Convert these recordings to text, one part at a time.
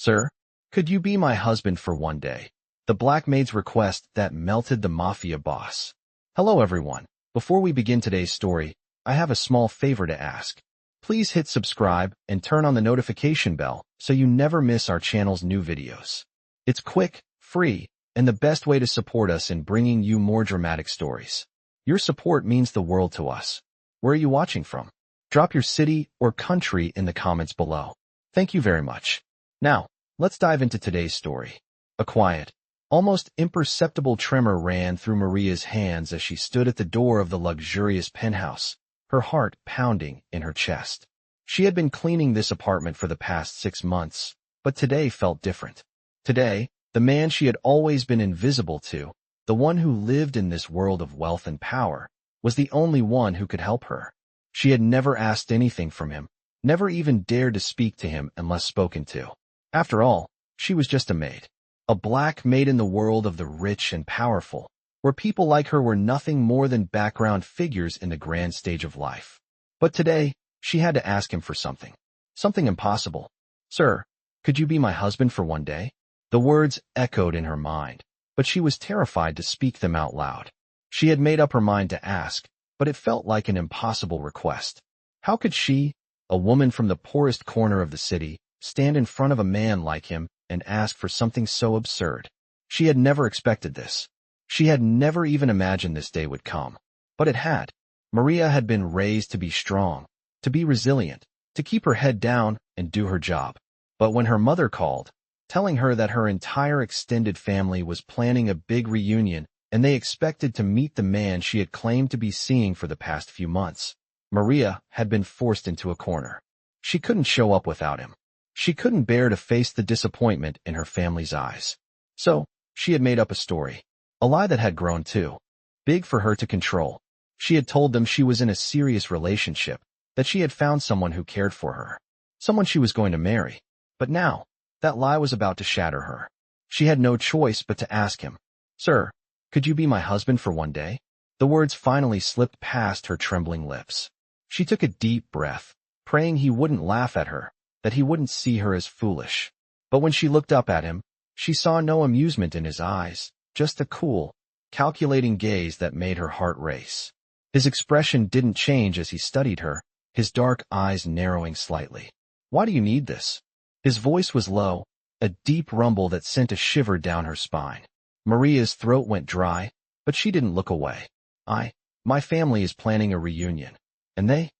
"Sir, could you be my husband for one day?" The black maid's request that melted the mafia boss. Hello everyone. Before we begin today's story, I have a small favor to ask. Please hit subscribe and turn on the notification bell so you never miss our channel's new videos. It's quick, free, and the best way to support us in bringing you more dramatic stories. Your support means the world to us. Where are you watching from? Drop your city or country in the comments below. Thank you very much. Now, let's dive into today's story. A quiet, almost imperceptible tremor ran through Maria's hands as she stood at the door of the luxurious penthouse, her heart pounding in her chest. She had been cleaning this apartment for the past 6 months, but today felt different. Today, the man she had always been invisible to, the one who lived in this world of wealth and power, was the only one who could help her. She had never asked anything from him, never even dared to speak to him unless spoken to. After all, she was just a maid. A black maid in the world of the rich and powerful, where people like her were nothing more than background figures in the grand stage of life. But today, she had to ask him for something. Something impossible. "Sir, could you be my husband for one day?" The words echoed in her mind, but she was terrified to speak them out loud. She had made up her mind to ask, but it felt like an impossible request. How could she, a woman from the poorest corner of the city, stand in front of a man like him and ask for something so absurd? She had never expected this. She had never even imagined this day would come. But it had. Maria had been raised to be strong, to be resilient, to keep her head down and do her job. But when her mother called, telling her that her entire extended family was planning a big reunion and they expected to meet the man she had claimed to be seeing for the past few months, Maria had been forced into a corner. She couldn't show up without him. She couldn't bear to face the disappointment in her family's eyes. So, she had made up a story. A lie that had grown too big for her to control. She had told them she was in a serious relationship, that she had found someone who cared for her, someone she was going to marry. But now, that lie was about to shatter her. She had no choice but to ask him, "Sir, could you be my husband for one day?" The words finally slipped past her trembling lips. She took a deep breath, praying he wouldn't laugh at her, that he wouldn't see her as foolish. But when she looked up at him, she saw no amusement in his eyes, just a cool, calculating gaze that made her heart race. His expression didn't change as he studied her, his dark eyes narrowing slightly. "Why do you need this?" His voice was low, a deep rumble that sent a shiver down her spine. Maria's throat went dry, but she didn't look away. My family is planning a reunion, and they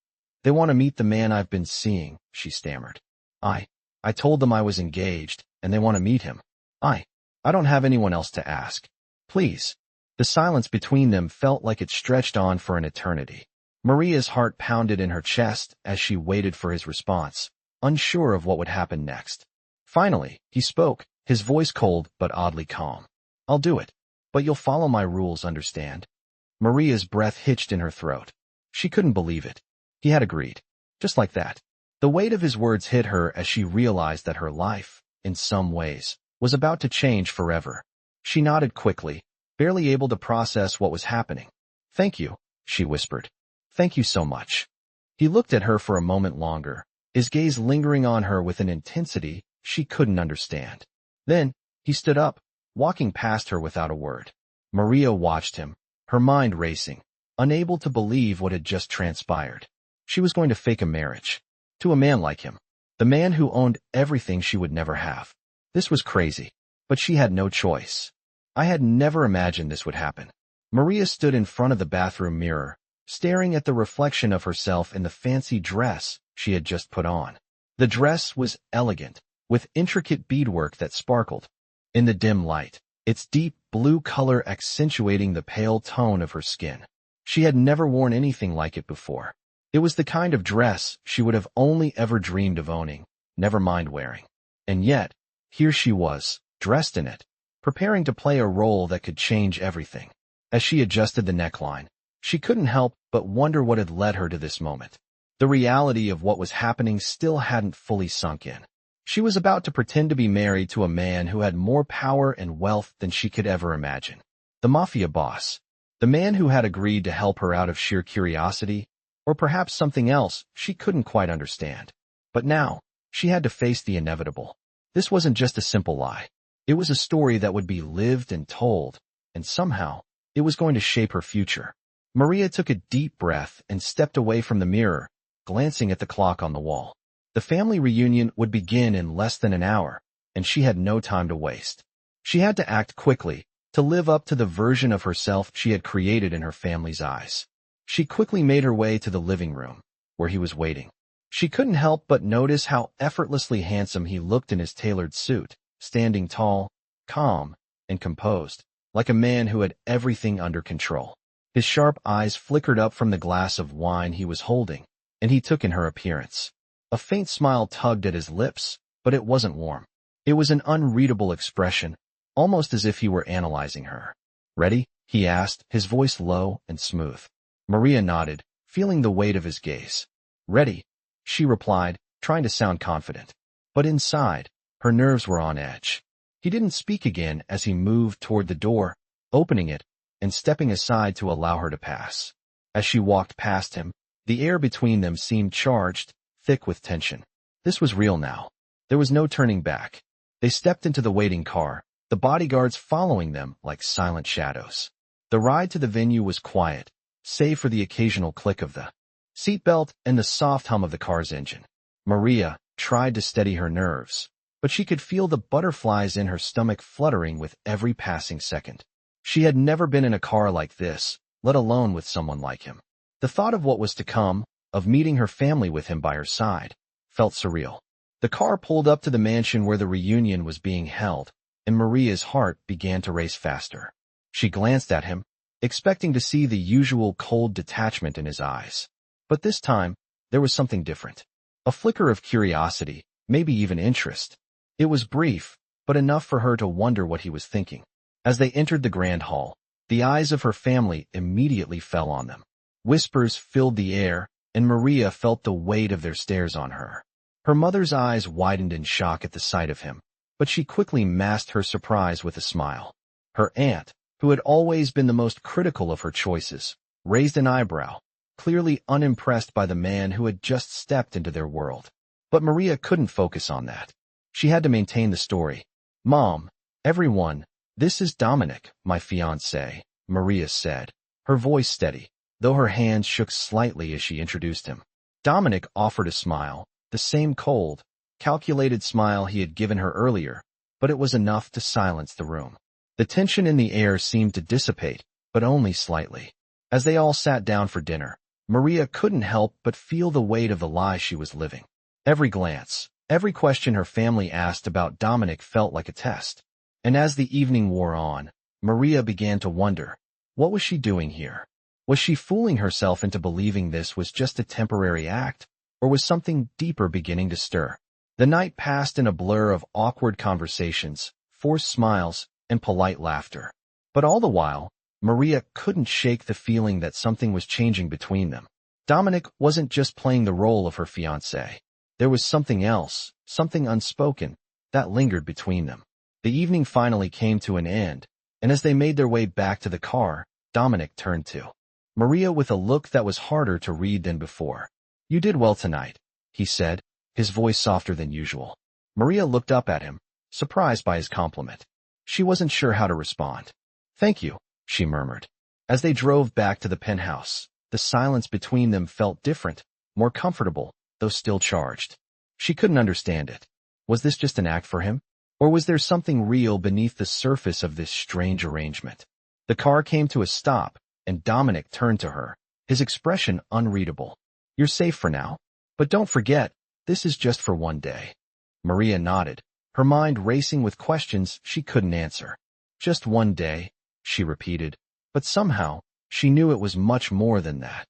want to meet the man I've been seeing," she stammered. I told them I was engaged, and they want to meet him. I don't have anyone else to ask. Please." The silence between them felt like it stretched on for an eternity. Maria's heart pounded in her chest as she waited for his response, unsure of what would happen next. Finally, he spoke, his voice cold but oddly calm. "I'll do it, but you'll follow my rules, understand?" Maria's breath hitched in her throat. She couldn't believe it. He had agreed. Just like that. The weight of his words hit her as she realized that her life, in some ways, was about to change forever. She nodded quickly, barely able to process what was happening. "Thank you," she whispered. "Thank you so much." He looked at her for a moment longer, his gaze lingering on her with an intensity she couldn't understand. Then, he stood up, walking past her without a word. Maria watched him, her mind racing, unable to believe what had just transpired. She was going to fake a marriage. To a man like him. The man who owned everything she would never have. This was crazy, but she had no choice. I had never imagined this would happen. Maria stood in front of the bathroom mirror, staring at the reflection of herself in the fancy dress she had just put on. The dress was elegant, with intricate beadwork that sparkled. In the dim light, its deep blue color accentuating the pale tone of her skin. She had never worn anything like it before. It was the kind of dress she would have only ever dreamed of owning, never mind wearing. And yet, here she was, dressed in it, preparing to play a role that could change everything. As she adjusted the neckline, she couldn't help but wonder what had led her to this moment. The reality of what was happening still hadn't fully sunk in. She was about to pretend to be married to a man who had more power and wealth than she could ever imagine. The Mafia Boss. The man who had agreed to help her out of sheer curiosity, or perhaps something else she couldn't quite understand. But now, she had to face the inevitable. This wasn't just a simple lie. It was a story that would be lived and told, and somehow, it was going to shape her future. Maria took a deep breath and stepped away from the mirror, glancing at the clock on the wall. The family reunion would begin in less than an hour, and she had no time to waste. She had to act quickly, to live up to the version of herself she had created in her family's eyes. She quickly made her way to the living room, where he was waiting. She couldn't help but notice how effortlessly handsome he looked in his tailored suit, standing tall, calm, and composed, like a man who had everything under control. His sharp eyes flickered up from the glass of wine he was holding, and he took in her appearance. A faint smile tugged at his lips, but it wasn't warm. It was an unreadable expression, almost as if he were analyzing her. "Ready?" he asked, his voice low and smooth. Maria nodded, feeling the weight of his gaze. "Ready," she replied, trying to sound confident. But inside, her nerves were on edge. He didn't speak again as he moved toward the door, opening it, and stepping aside to allow her to pass. As she walked past him, the air between them seemed charged, thick with tension. This was real now. There was no turning back. They stepped into the waiting car, the bodyguards following them like silent shadows. The ride to the venue was quiet, save for the occasional click of the seatbelt and the soft hum of the car's engine. Maria tried to steady her nerves, but she could feel the butterflies in her stomach fluttering with every passing second. She had never been in a car like this, let alone with someone like him. The thought of what was to come, of meeting her family with him by her side, felt surreal. The car pulled up to the mansion where the reunion was being held, and Maria's heart began to race faster. She glanced at him, expecting to see the usual cold detachment in his eyes. But this time, there was something different. A flicker of curiosity, maybe even interest. It was brief, but enough for her to wonder what he was thinking. As they entered the grand hall, the eyes of her family immediately fell on them. Whispers filled the air, and Maria felt the weight of their stares on her. Her mother's eyes widened in shock at the sight of him, but she quickly masked her surprise with a smile. Her aunt, who had always been the most critical of her choices, raised an eyebrow, clearly unimpressed by the man who had just stepped into their world. But Maria couldn't focus on that. She had to maintain the story. "Mom, everyone, this is Dominic, my fiancé," Maria said, her voice steady, though her hands shook slightly as she introduced him. Dominic offered a smile, the same cold, calculated smile he had given her earlier, but it was enough to silence the room. The tension in the air seemed to dissipate, but only slightly. As they all sat down for dinner, Maria couldn't help but feel the weight of the lie she was living. Every glance, every question her family asked about Dominic felt like a test. And as the evening wore on, Maria began to wonder, what was she doing here? Was she fooling herself into believing this was just a temporary act, or was something deeper beginning to stir? The night passed in a blur of awkward conversations, forced smiles, and polite laughter. But all the while, Maria couldn't shake the feeling that something was changing between them. Dominic wasn't just playing the role of her fiancé. There was something else, something unspoken, that lingered between them. The evening finally came to an end, and as they made their way back to the car, Dominic turned to Maria with a look that was harder to read than before. "You did well tonight," he said, his voice softer than usual. Maria looked up at him, surprised by his compliment. She wasn't sure how to respond. "Thank you," she murmured. As they drove back to the penthouse, the silence between them felt different, more comfortable, though still charged. She couldn't understand it. Was this just an act for him? Or was there something real beneath the surface of this strange arrangement? The car came to a stop, and Dominic turned to her, his expression unreadable. "You're safe for now. But don't forget, this is just for one day." Maria nodded, her mind racing with questions she couldn't answer. "Just one day," she repeated, but somehow, she knew it was much more than that.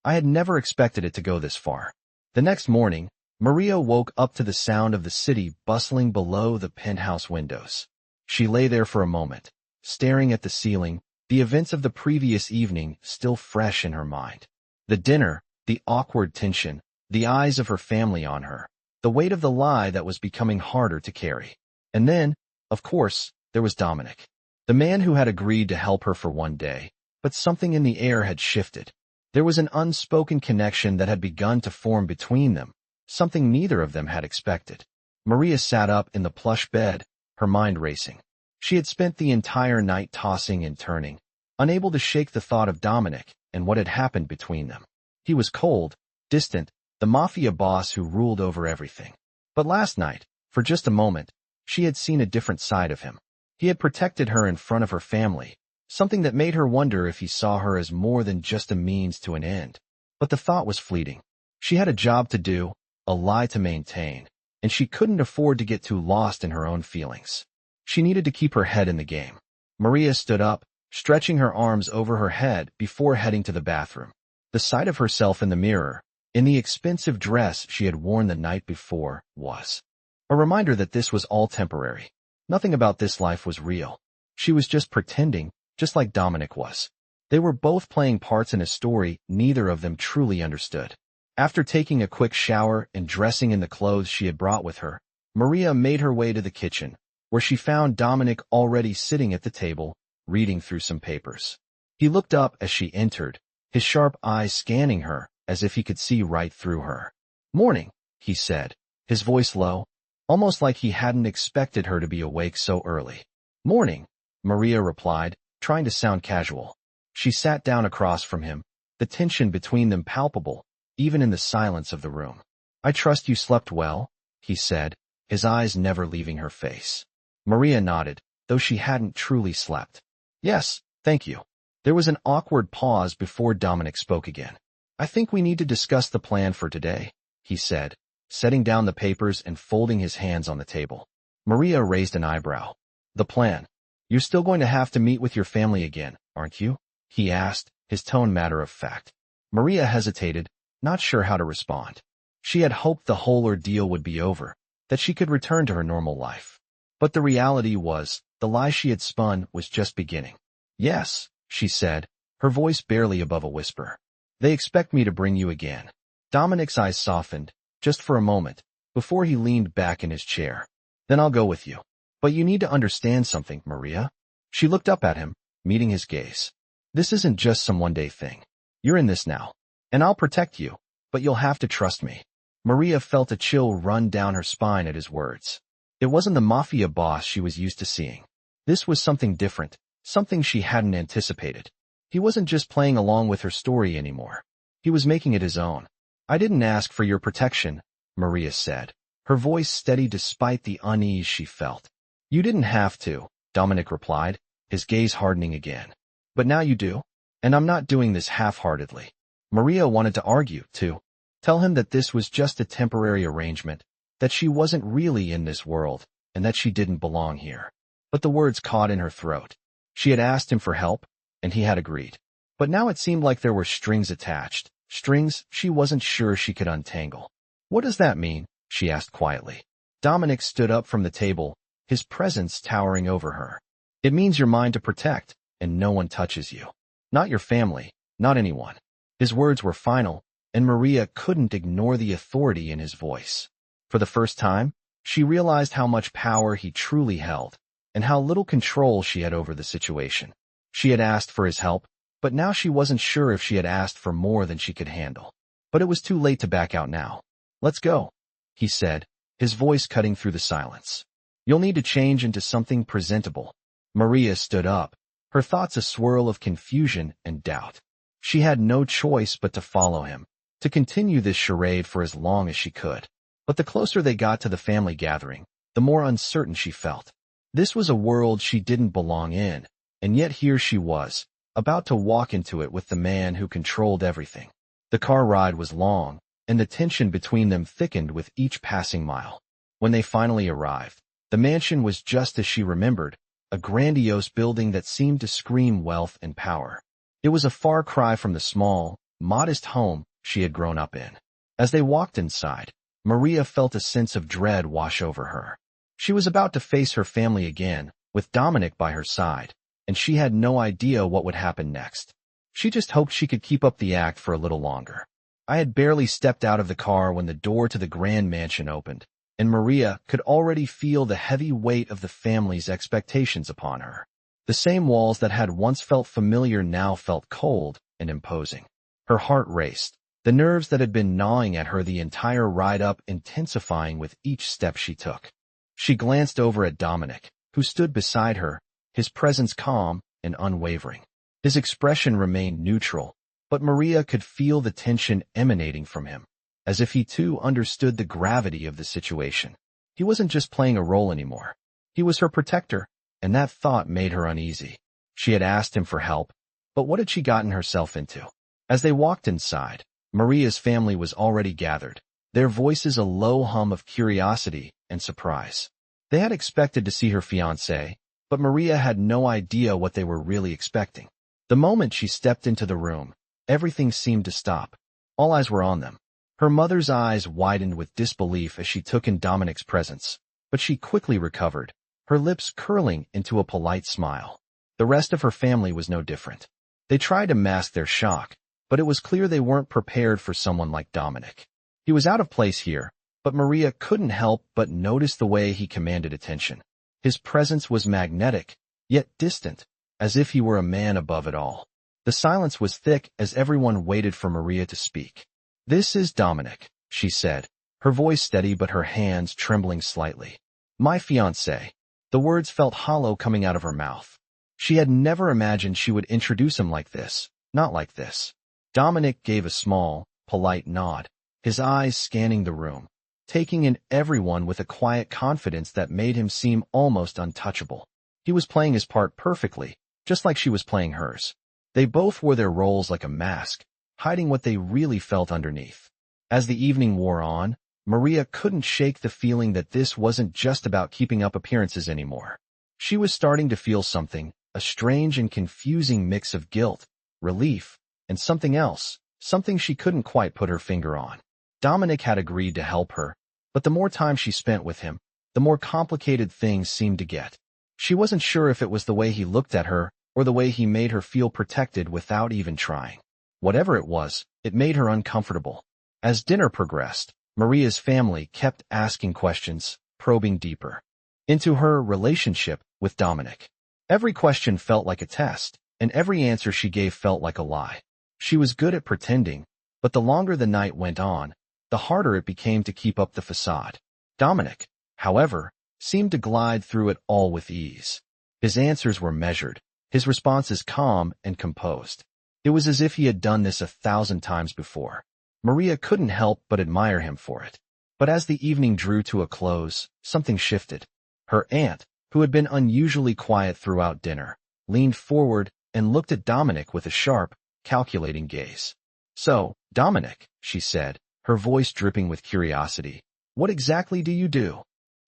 I had never expected it to go this far. The next morning, Maria woke up to the sound of the city bustling below the penthouse windows. She lay there for a moment, staring at the ceiling, the events of the previous evening still fresh in her mind. The dinner, the awkward tension, the eyes of her family on her, the weight of the lie that was becoming harder to carry. And then, of course, there was Dominic, the man who had agreed to help her for one day, but something in the air had shifted. There was an unspoken connection that had begun to form between them, something neither of them had expected. Maria sat up in the plush bed, her mind racing. She had spent the entire night tossing and turning, unable to shake the thought of Dominic and what had happened between them. He was cold, distant, the mafia boss who ruled over everything. But last night, for just a moment, she had seen a different side of him. He had protected her in front of her family, something that made her wonder if he saw her as more than just a means to an end. But the thought was fleeting. She had a job to do, a lie to maintain, and she couldn't afford to get too lost in her own feelings. She needed to keep her head in the game. Maria stood up, stretching her arms over her head before heading to the bathroom. The sight of herself in the mirror, in the expensive dress she had worn the night before, was a reminder that this was all temporary. Nothing about this life was real. She was just pretending, just like Dominic was. They were both playing parts in a story neither of them truly understood. After taking a quick shower and dressing in the clothes she had brought with her, Maria made her way to the kitchen, where she found Dominic already sitting at the table, reading through some papers. He looked up as she entered, his sharp eyes scanning her, as if he could see right through her. "Morning," he said, his voice low, almost like he hadn't expected her to be awake so early. "Morning," Maria replied, trying to sound casual. She sat down across from him, the tension between them palpable, even in the silence of the room. "I trust you slept well," he said, his eyes never leaving her face. Maria nodded, though she hadn't truly slept. "Yes, thank you." There was an awkward pause before Dominic spoke again. "I think we need to discuss the plan for today," he said, setting down the papers and folding his hands on the table. Maria raised an eyebrow. "The plan? You're still going to have to meet with your family again, aren't you?" he asked, his tone matter of fact. Maria hesitated, not sure how to respond. She had hoped the whole ordeal would be over, that she could return to her normal life. But the reality was, the lie she had spun was just beginning. "Yes," she said, her voice barely above a whisper. "They expect me to bring you again." Dominic's eyes softened, just for a moment, before he leaned back in his chair. "Then I'll go with you. But you need to understand something, Maria." She looked up at him, meeting his gaze. "This isn't just some one-day thing. You're in this now. And I'll protect you, but you'll have to trust me." Maria felt a chill run down her spine at his words. It wasn't the mafia boss she was used to seeing. This was something different, something she hadn't anticipated. He wasn't just playing along with her story anymore. He was making it his own. "I didn't ask for your protection," Maria said, her voice steady despite the unease she felt. "You didn't have to," Dominic replied, his gaze hardening again. "But now you do. And I'm not doing this half-heartedly." Maria wanted to argue, too. Tell him that this was just a temporary arrangement, that she wasn't really in this world, and that she didn't belong here. But the words caught in her throat. She had asked him for help, and he had agreed. But now it seemed like there were strings attached, strings she wasn't sure she could untangle. "What does that mean?" she asked quietly. Dominic stood up from the table, his presence towering over her. "It means you're mine to protect, and no one touches you. Not your family, not anyone." His words were final, and Maria couldn't ignore the authority in his voice. For the first time, she realized how much power he truly held, and how little control she had over the situation. She had asked for his help, but now she wasn't sure if she had asked for more than she could handle. But it was too late to back out now. "Let's go," he said, his voice cutting through the silence. "You'll need to change into something presentable." Maria stood up, her thoughts a swirl of confusion and doubt. She had no choice but to follow him, to continue this charade for as long as she could. But the closer they got to the family gathering, the more uncertain she felt. This was a world she didn't belong in, and yet here she was, about to walk into it with the man who controlled everything. The car ride was long, and the tension between them thickened with each passing mile. When they finally arrived, the mansion was just as she remembered, a grandiose building that seemed to scream wealth and power. It was a far cry from the small, modest home she had grown up in. As they walked inside, Maria felt a sense of dread wash over her. She was about to face her family again, with Dominic by her side, and she had no idea what would happen next. She just hoped she could keep up the act for a little longer. I had barely stepped out of the car when the door to the grand mansion opened, and Maria could already feel the heavy weight of the family's expectations upon her. The same walls that had once felt familiar now felt cold and imposing. Her heart raced, the nerves that had been gnawing at her the entire ride up intensifying with each step she took. She glanced over at Dominic, who stood beside her, his presence calm and unwavering. His expression remained neutral, but Maria could feel the tension emanating from him, as if he too understood the gravity of the situation. He wasn't just playing a role anymore. He was her protector, and that thought made her uneasy. She had asked him for help, but what had she gotten herself into? As they walked inside, Maria's family was already gathered, their voices a low hum of curiosity and surprise. They had expected to see her fiancé, but Maria had no idea what they were really expecting. The moment she stepped into the room, everything seemed to stop. All eyes were on them. Her mother's eyes widened with disbelief as she took in Dominic's presence, but she quickly recovered, her lips curling into a polite smile. The rest of her family was no different. They tried to mask their shock, but it was clear they weren't prepared for someone like Dominic. He was out of place here, but Maria couldn't help but notice the way he commanded attention. His presence was magnetic, yet distant, as if he were a man above it all. The silence was thick as everyone waited for Maria to speak. "This is Dominic," she said, her voice steady but her hands trembling slightly. "My fiancé." The words felt hollow coming out of her mouth. She had never imagined she would introduce him like this, not like this. Dominic gave a small, polite nod, his eyes scanning the room, taking in everyone with a quiet confidence that made him seem almost untouchable. He was playing his part perfectly, just like she was playing hers. They both wore their roles like a mask, hiding what they really felt underneath. As the evening wore on, Maria couldn't shake the feeling that this wasn't just about keeping up appearances anymore. She was starting to feel something, a strange and confusing mix of guilt, relief, and something else, something she couldn't quite put her finger on. Dominic had agreed to help her, but the more time she spent with him, the more complicated things seemed to get. She wasn't sure if it was the way he looked at her or the way he made her feel protected without even trying. Whatever it was, it made her uncomfortable. As dinner progressed, Maria's family kept asking questions, probing deeper into her relationship with Dominic. Every question felt like a test, and every answer she gave felt like a lie. She was good at pretending, but the longer the night went on, the harder it became to keep up the facade. Dominic, however, seemed to glide through it all with ease. His answers were measured, his responses calm and composed. It was as if he had done this 1,000 times before. Maria couldn't help but admire him for it. But as the evening drew to a close, something shifted. Her aunt, who had been unusually quiet throughout dinner, leaned forward and looked at Dominic with a sharp, calculating gaze. "So, Dominic," she said, her voice dripping with curiosity, "what exactly do you do?"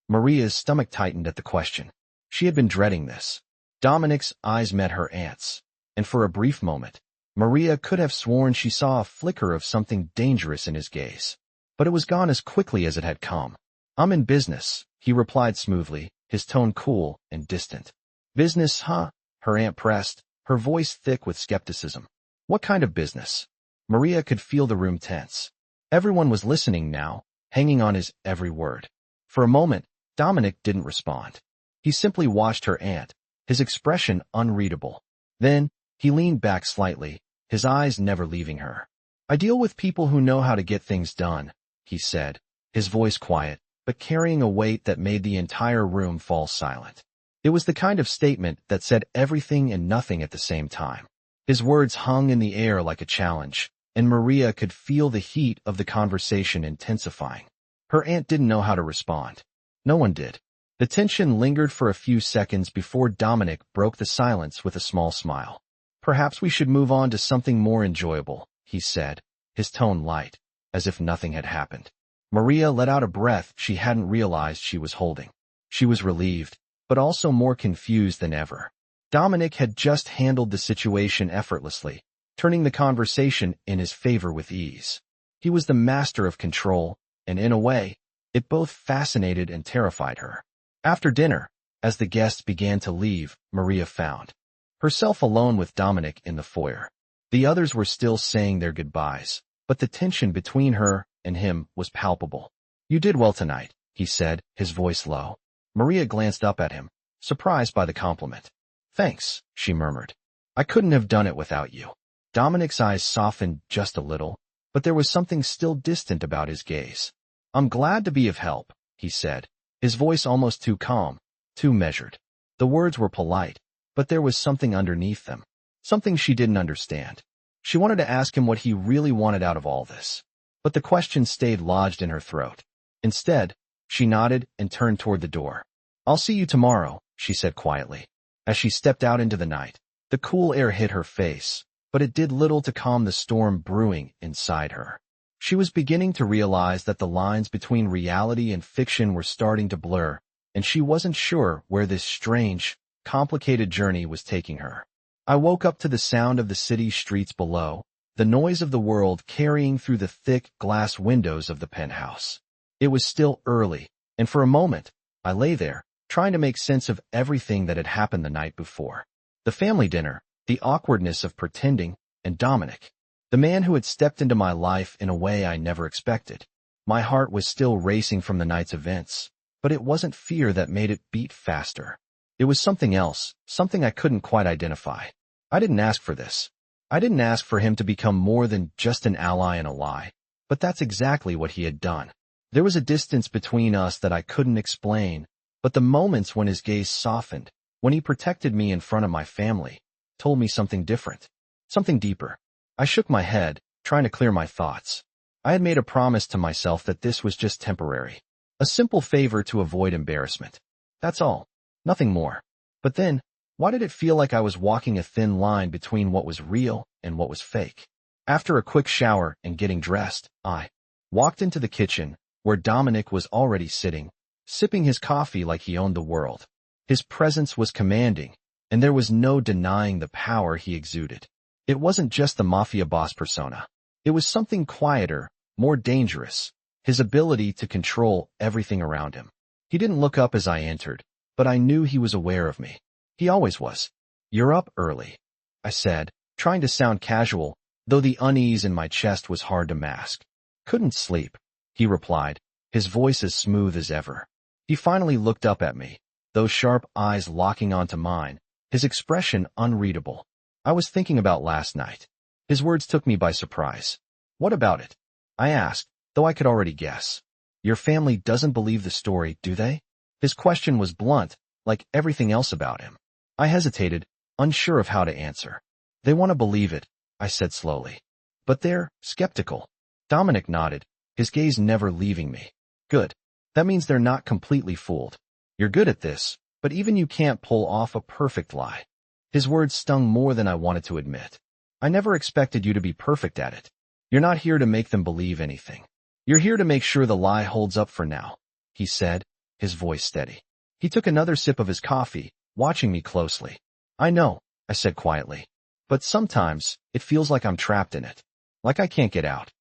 Maria's stomach tightened at the question. She had been dreading this. Dominic's eyes met her aunt's, and for a brief moment, Maria could have sworn she saw a flicker of something dangerous in his gaze. But it was gone as quickly as it had come. "I'm in business," he replied smoothly, his tone cool and distant. "Business, huh?" her aunt pressed, her voice thick with skepticism. "What kind of business?" Maria could feel the room tense. Everyone was listening now, hanging on his every word. For a moment, Dominic didn't respond. He simply watched her aunt, his expression unreadable. Then, he leaned back slightly, his eyes never leaving her. "I deal with people who know how to get things done," he said, his voice quiet, but carrying a weight that made the entire room fall silent. It was the kind of statement that said everything and nothing at the same time. His words hung in the air like a challenge, and Maria could feel the heat of the conversation intensifying. Her aunt didn't know how to respond. No one did. The tension lingered for a few seconds before Dominic broke the silence with a small smile. "Perhaps we should move on to something more enjoyable," he said, his tone light, as if nothing had happened. Maria let out a breath she hadn't realized she was holding. She was relieved, but also more confused than ever. Dominic had just handled the situation effortlessly, turning the conversation in his favor with ease. He was the master of control, and in a way, it both fascinated and terrified her. After dinner, as the guests began to leave, Maria found herself alone with Dominic in the foyer. The others were still saying their goodbyes, but the tension between her and him was palpable. "You did well tonight," he said, his voice low. Maria glanced up at him, surprised by the compliment. "Thanks," she murmured. "I couldn't have done it without you." Dominic's eyes softened just a little, but there was something still distant about his gaze. "I'm glad to be of help," he said, his voice almost too calm, too measured. The words were polite, but there was something underneath them, something she didn't understand. She wanted to ask him what he really wanted out of all this, but the question stayed lodged in her throat. Instead, she nodded and turned toward the door. "I'll see you tomorrow," she said quietly. As she stepped out into the night, the cool air hit her face, but it did little to calm the storm brewing inside her. She was beginning to realize that the lines between reality and fiction were starting to blur, and she wasn't sure where this strange, complicated journey was taking her. I woke up to the sound of the city streets below, the noise of the world carrying through the thick glass windows of the penthouse. It was still early, and for a moment, I lay there, trying to make sense of everything that had happened the night before. The family dinner, the awkwardness of pretending, and Dominic, the man who had stepped into my life in a way I never expected. My heart was still racing from the night's events, but it wasn't fear that made it beat faster. It was something else, something I couldn't quite identify. I didn't ask for this. I didn't ask for him to become more than just an ally in a lie, but that's exactly what he had done. There was a distance between us that I couldn't explain, but the moments when his gaze softened, when he protected me in front of my family, told me something different, something deeper. I shook my head, trying to clear my thoughts. I had made a promise to myself that this was just temporary, a simple favor to avoid embarrassment. That's all, nothing more. But then, why did it feel like I was walking a thin line between what was real and what was fake? After a quick shower and getting dressed, I walked into the kitchen, where Dominic was already sitting, sipping his coffee like he owned the world. His presence was commanding, and there was no denying the power he exuded. It wasn't just the Mafia Boss persona. It was something quieter, more dangerous, his ability to control everything around him. He didn't look up as I entered, but I knew he was aware of me. He always was. "You're up early," I said, trying to sound casual, though the unease in my chest was hard to mask. "Couldn't sleep," he replied, his voice as smooth as ever. He finally looked up at me, those sharp eyes locking onto mine, his expression unreadable. "I was thinking about last night." His words took me by surprise. "What about it?" I asked, though I could already guess. "Your family doesn't believe the story, do they?" His question was blunt, like everything else about him. I hesitated, unsure of how to answer. "They want to believe it," I said slowly. "But they're skeptical." Dominic nodded, his gaze never leaving me. "Good. That means they're not completely fooled. You're good at this, but even you can't pull off a perfect lie." His words stung more than I wanted to admit. "I never expected you to be perfect at it. You're not here to make them believe anything. You're here to make sure the lie holds up for now," he said, his voice steady. He took another sip of his coffee, watching me closely. "I know," I said quietly, "but sometimes it feels like I'm trapped in it, like I can't get out."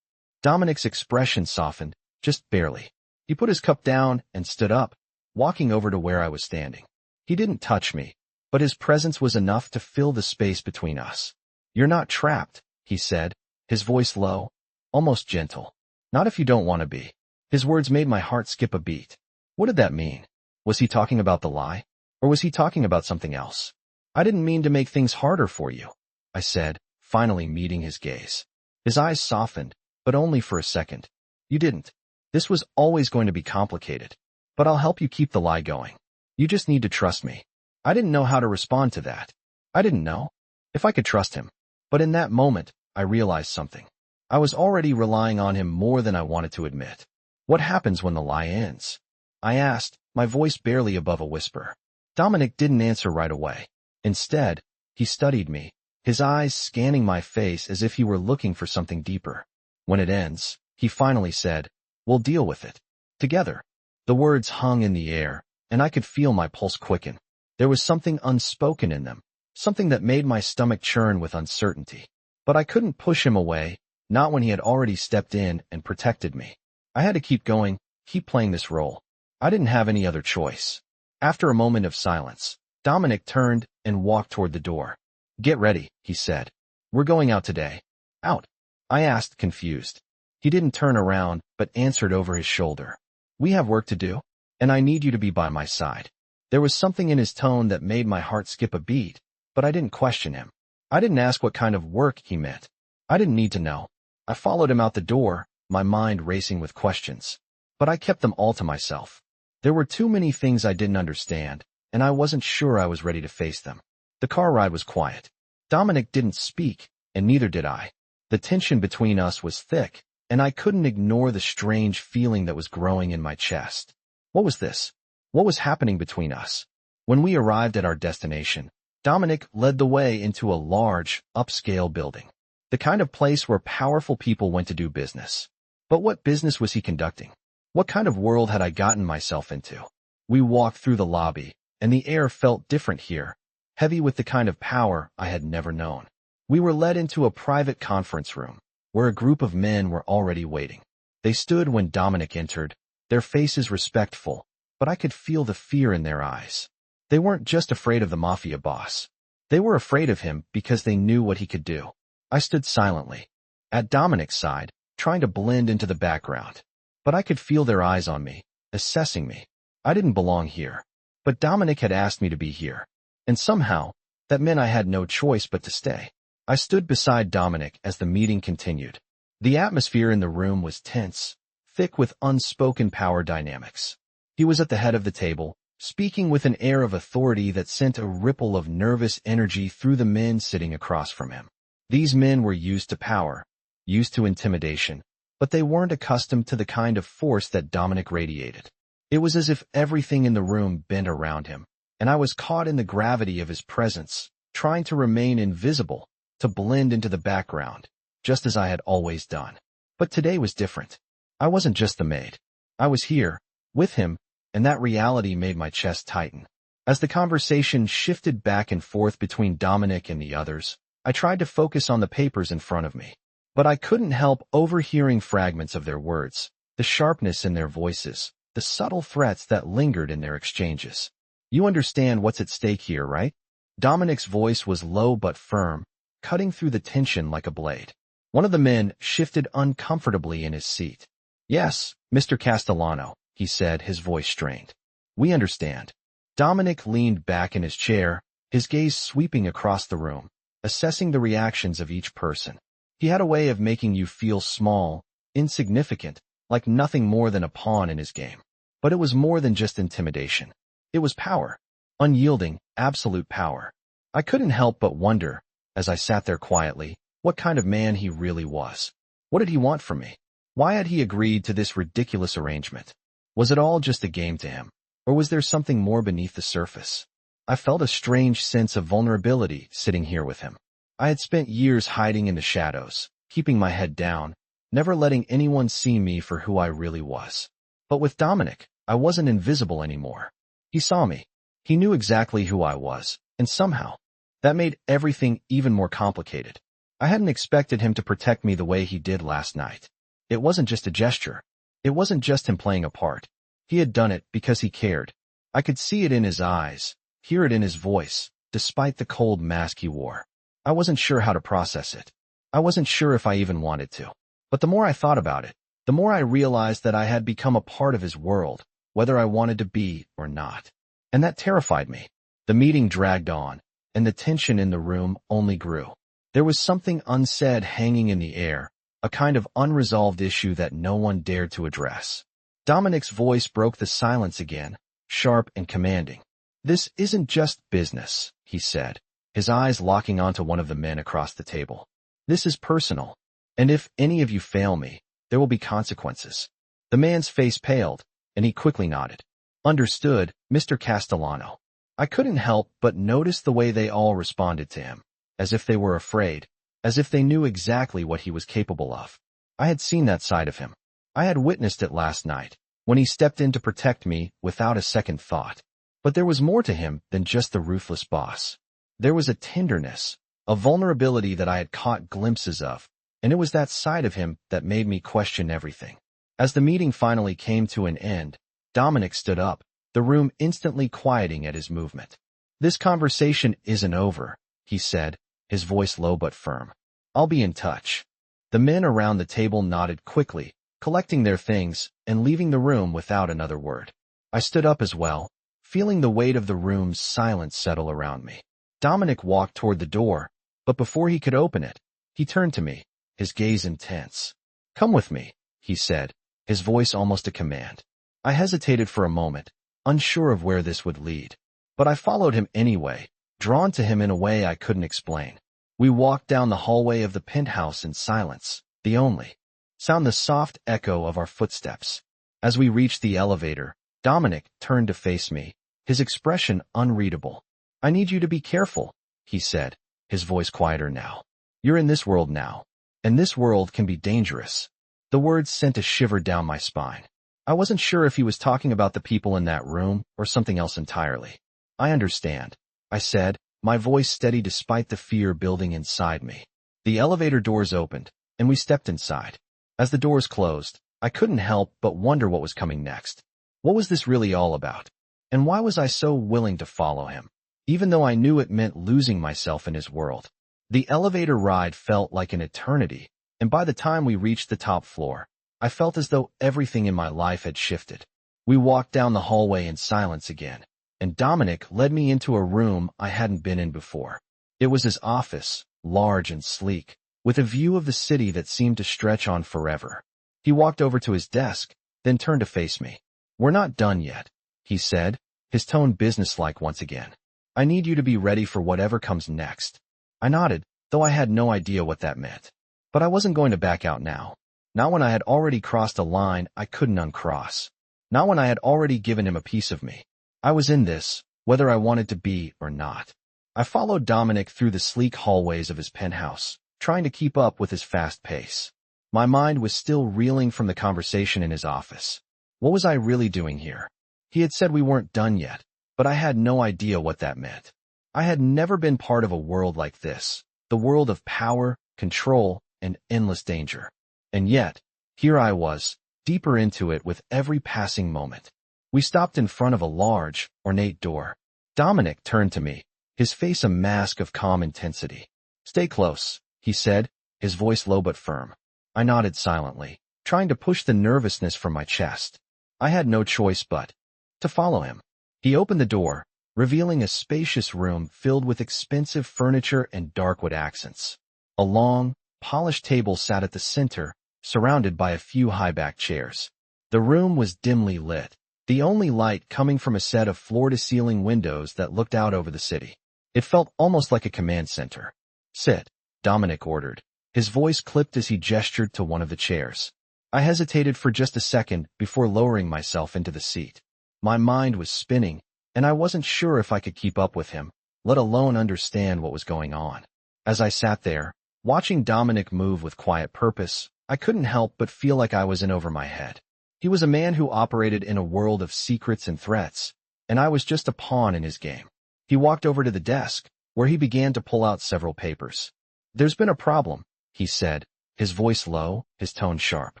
Dominic's expression softened, just barely. He put his cup down and stood up, walking over to where I was standing. He didn't touch me, but his presence was enough to fill the space between us. "You're not trapped," he said, his voice low, almost gentle. "Not if you don't want to be." His words made my heart skip a beat. What did that mean? Was he talking about the lie? Or was he talking about something else? "I didn't mean to make things harder for you," I said, finally meeting his gaze. His eyes softened, but only for a second. "You didn't. This was always going to be complicated. But I'll help you keep the lie going. You just need to trust me." I didn't know how to respond to that. I didn't know if I could trust him. But in that moment, I realized something. I was already relying on him more than I wanted to admit. "What happens when the lie ends?" I asked, my voice barely above a whisper. Dominic didn't answer right away. Instead, he studied me, his eyes scanning my face as if he were looking for something deeper. "When it ends," he finally said, "we'll deal with it. Together." The words hung in the air, and I could feel my pulse quicken. There was something unspoken in them, something that made my stomach churn with uncertainty. But I couldn't push him away, not when he had already stepped in and protected me. I had to keep going, keep playing this role. I didn't have any other choice. After a moment of silence, Dominic turned and walked toward the door. "Get ready," he said. "We're going out today." "Out?" I asked, confused. He didn't turn around, but answered over his shoulder. "We have work to do, and I need you to be by my side." There was something in his tone that made my heart skip a beat, but I didn't question him. I didn't ask what kind of work he meant. I didn't need to know. I followed him out the door, my mind racing with questions. But I kept them all to myself. There were too many things I didn't understand, and I wasn't sure I was ready to face them. The car ride was quiet. Dominic didn't speak, and neither did I. The tension between us was thick, and I couldn't ignore the strange feeling that was growing in my chest. What was this? What was happening between us? When we arrived at our destination, Dominic led the way into a large, upscale building. The kind of place where powerful people went to do business. But what business was he conducting? What kind of world had I gotten myself into? We walked through the lobby, and the air felt different here, heavy with the kind of power I had never known. We were led into a private conference room, where a group of men were already waiting. They stood when Dominic entered, their faces respectful, but I could feel the fear in their eyes. They weren't just afraid of the Mafia Boss. They were afraid of him because they knew what he could do. I stood silently, at Dominic's side, trying to blend into the background. But I could feel their eyes on me, assessing me. I didn't belong here. But Dominic had asked me to be here. And somehow, that meant I had no choice but to stay. I stood beside Dominic as the meeting continued. The atmosphere in the room was tense, thick with unspoken power dynamics. He was at the head of the table, speaking with an air of authority that sent a ripple of nervous energy through the men sitting across from him. These men were used to power, used to intimidation, but they weren't accustomed to the kind of force that Dominic radiated. It was as if everything in the room bent around him, and I was caught in the gravity of his presence, trying to remain invisible, to blend into the background, just as I had always done. But today was different. I wasn't just the maid. I was here, with him, and that reality made my chest tighten. As the conversation shifted back and forth between Dominic and the others, I tried to focus on the papers in front of me. But I couldn't help overhearing fragments of their words, the sharpness in their voices, the subtle threats that lingered in their exchanges. You understand what's at stake here, right? Dominic's voice was low but firm, cutting through the tension like a blade. One of the men shifted uncomfortably in his seat. Yes, Mr. Castellano, he said, his voice strained. We understand. Dominic leaned back in his chair, his gaze sweeping across the room, assessing the reactions of each person. He had a way of making you feel small, insignificant, like nothing more than a pawn in his game. But it was more than just intimidation. It was power. Unyielding, absolute power. I couldn't help but wonder, as I sat there quietly, what kind of man he really was. What did he want from me? Why had he agreed to this ridiculous arrangement? Was it all just a game to him? Or was there something more beneath the surface? I felt a strange sense of vulnerability sitting here with him. I had spent years hiding in the shadows, keeping my head down, never letting anyone see me for who I really was. But with Dominic, I wasn't invisible anymore. He saw me. He knew exactly who I was, and somehow, that made everything even more complicated. I hadn't expected him to protect me the way he did last night. It wasn't just a gesture. It wasn't just him playing a part. He had done it because he cared. I could see it in his eyes, hear it in his voice, despite the cold mask he wore. I wasn't sure how to process it. I wasn't sure if I even wanted to. But the more I thought about it, the more I realized that I had become a part of his world, whether I wanted to be or not. And that terrified me. The meeting dragged on, and the tension in the room only grew. There was something unsaid hanging in the air, a kind of unresolved issue that no one dared to address. Dominic's voice broke the silence again, sharp and commanding. This isn't just business, he said, his eyes locking onto one of the men across the table. This is personal, and if any of you fail me, there will be consequences. The man's face paled, and he quickly nodded. Understood, Mr. Castellano. I couldn't help but notice the way they all responded to him, as if they were afraid, as if they knew exactly what he was capable of. I had seen that side of him. I had witnessed it last night, when he stepped in to protect me without a second thought. But there was more to him than just the ruthless boss. There was a tenderness, a vulnerability that I had caught glimpses of, and it was that side of him that made me question everything. As the meeting finally came to an end, Dominic stood up, the room instantly quieting at his movement. This conversation isn't over, he said, his voice low but firm. I'll be in touch. The men around the table nodded quickly, collecting their things and leaving the room without another word. I stood up as well, feeling the weight of the room's silence settle around me. Dominic walked toward the door, but before he could open it, he turned to me, his gaze intense. "Come with me," he said, his voice almost a command. I hesitated for a moment, unsure of where this would lead. But I followed him anyway, drawn to him in a way I couldn't explain. We walked down the hallway of the penthouse in silence, the only sound the soft echo of our footsteps. As we reached the elevator, Dominic turned to face me, his expression unreadable. "I need you to be careful," he said, his voice quieter now. "You're in this world now, and this world can be dangerous." The words sent a shiver down my spine. I wasn't sure if he was talking about the people in that room or something else entirely. "I understand," I said, my voice steady despite the fear building inside me. The elevator doors opened, and we stepped inside. As the doors closed, I couldn't help but wonder what was coming next. What was this really all about? And why was I so willing to follow him, even though I knew it meant losing myself in his world? The elevator ride felt like an eternity, and by the time we reached the top floor, I felt as though everything in my life had shifted. We walked down the hallway in silence again, and Dominic led me into a room I hadn't been in before. It was his office, large and sleek, with a view of the city that seemed to stretch on forever. He walked over to his desk, then turned to face me. "We're not done yet," he said, his tone businesslike once again. "I need you to be ready for whatever comes next." I nodded, though I had no idea what that meant. But I wasn't going to back out now. Not when I had already crossed a line I couldn't uncross. Not when I had already given him a piece of me. I was in this, whether I wanted to be or not. I followed Dominic through the sleek hallways of his penthouse, trying to keep up with his fast pace. My mind was still reeling from the conversation in his office. What was I really doing here? He had said we weren't done yet, but I had no idea what that meant. I had never been part of a world like this, the world of power, control, and endless danger. And yet, here I was, deeper into it with every passing moment. We stopped in front of a large, ornate door. Dominic turned to me, his face a mask of calm intensity. "Stay close," he said, his voice low but firm. I nodded silently, trying to push the nervousness from my chest. I had no choice but to follow him. He opened the door, revealing a spacious room filled with expensive furniture and dark wood accents. A long, polished table sat at the center, surrounded by a few high-backed chairs. The room was dimly lit, the only light coming from a set of floor-to-ceiling windows that looked out over the city. It felt almost like a command center. "Sit," Dominic ordered. His voice clipped as he gestured to one of the chairs. I hesitated for just a second before lowering myself into the seat. My mind was spinning, and I wasn't sure if I could keep up with him, let alone understand what was going on. As I sat there, watching Dominic move with quiet purpose, I couldn't help but feel like I was in over my head. He was a man who operated in a world of secrets and threats, and I was just a pawn in his game. He walked over to the desk, where he began to pull out several papers. "There's been a problem," he said, his voice low, his tone sharp.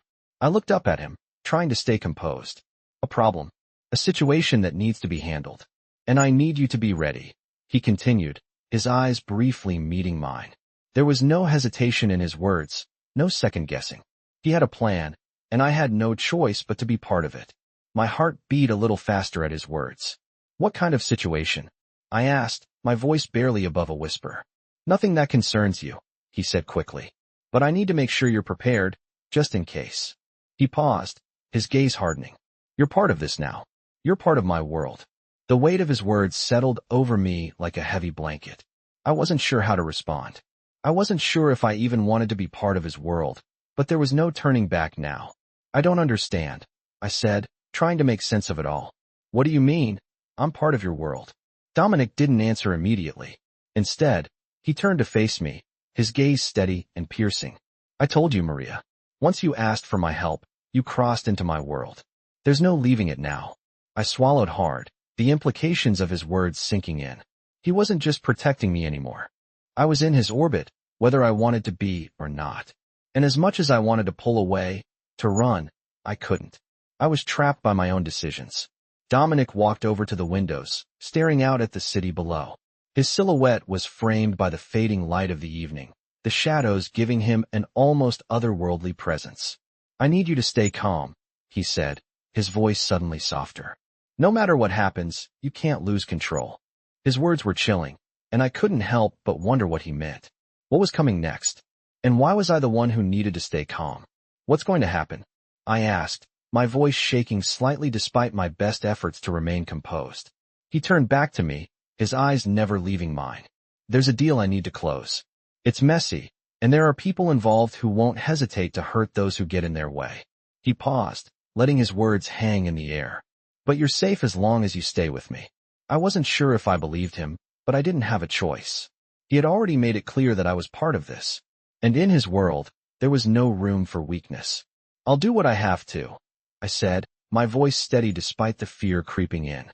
I looked up at him, trying to stay composed. "A problem. A situation that needs to be handled. And I need you to be ready," he continued, his eyes briefly meeting mine. There was no hesitation in his words, no second-guessing. He had a plan, and I had no choice but to be part of it. My heart beat a little faster at his words. "What kind of situation?" I asked, my voice barely above a whisper. "Nothing that concerns you," he said quickly. "But I need to make sure you're prepared, just in case." He paused, his gaze hardening. "You're part of this now. You're part of my world." The weight of his words settled over me like a heavy blanket. I wasn't sure how to respond. I wasn't sure if I even wanted to be part of his world, but there was no turning back now. "I don't understand," I said, trying to make sense of it all. "What do you mean? I'm part of your world." Dominic didn't answer immediately. Instead, he turned to face me, his gaze steady and piercing. "I told you, Maria. Once you asked for my help, you crossed into my world. There's no leaving it now." I swallowed hard, the implications of his words sinking in. He wasn't just protecting me anymore. I was in his orbit, whether I wanted to be or not. And as much as I wanted to pull away, to run, I couldn't. I was trapped by my own decisions. Dominic walked over to the windows, staring out at the city below. His silhouette was framed by the fading light of the evening, the shadows giving him an almost otherworldly presence. "I need you to stay calm," he said, his voice suddenly softer. "No matter what happens, you can't lose control." His words were chilling, and I couldn't help but wonder what he meant. What was coming next? And why was I the one who needed to stay calm? What's going to happen? I asked, my voice shaking slightly despite my best efforts to remain composed. He turned back to me, his eyes never leaving mine. There's a deal I need to close. It's messy, and there are people involved who won't hesitate to hurt those who get in their way. He paused, letting his words hang in the air. But you're safe as long as you stay with me. I wasn't sure if I believed him, but I didn't have a choice. He had already made it clear that I was part of this. And in his world, there was no room for weakness. I'll do what I have to, I said, my voice steady despite the fear creeping in.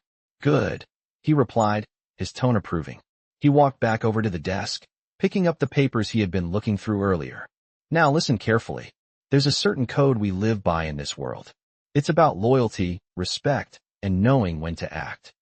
Good, he replied, his tone approving. He walked back over to the desk, picking up the papers he had been looking through earlier. Now listen carefully. There's a certain code we live by in this world. It's about loyalty, respect, and knowing when to act.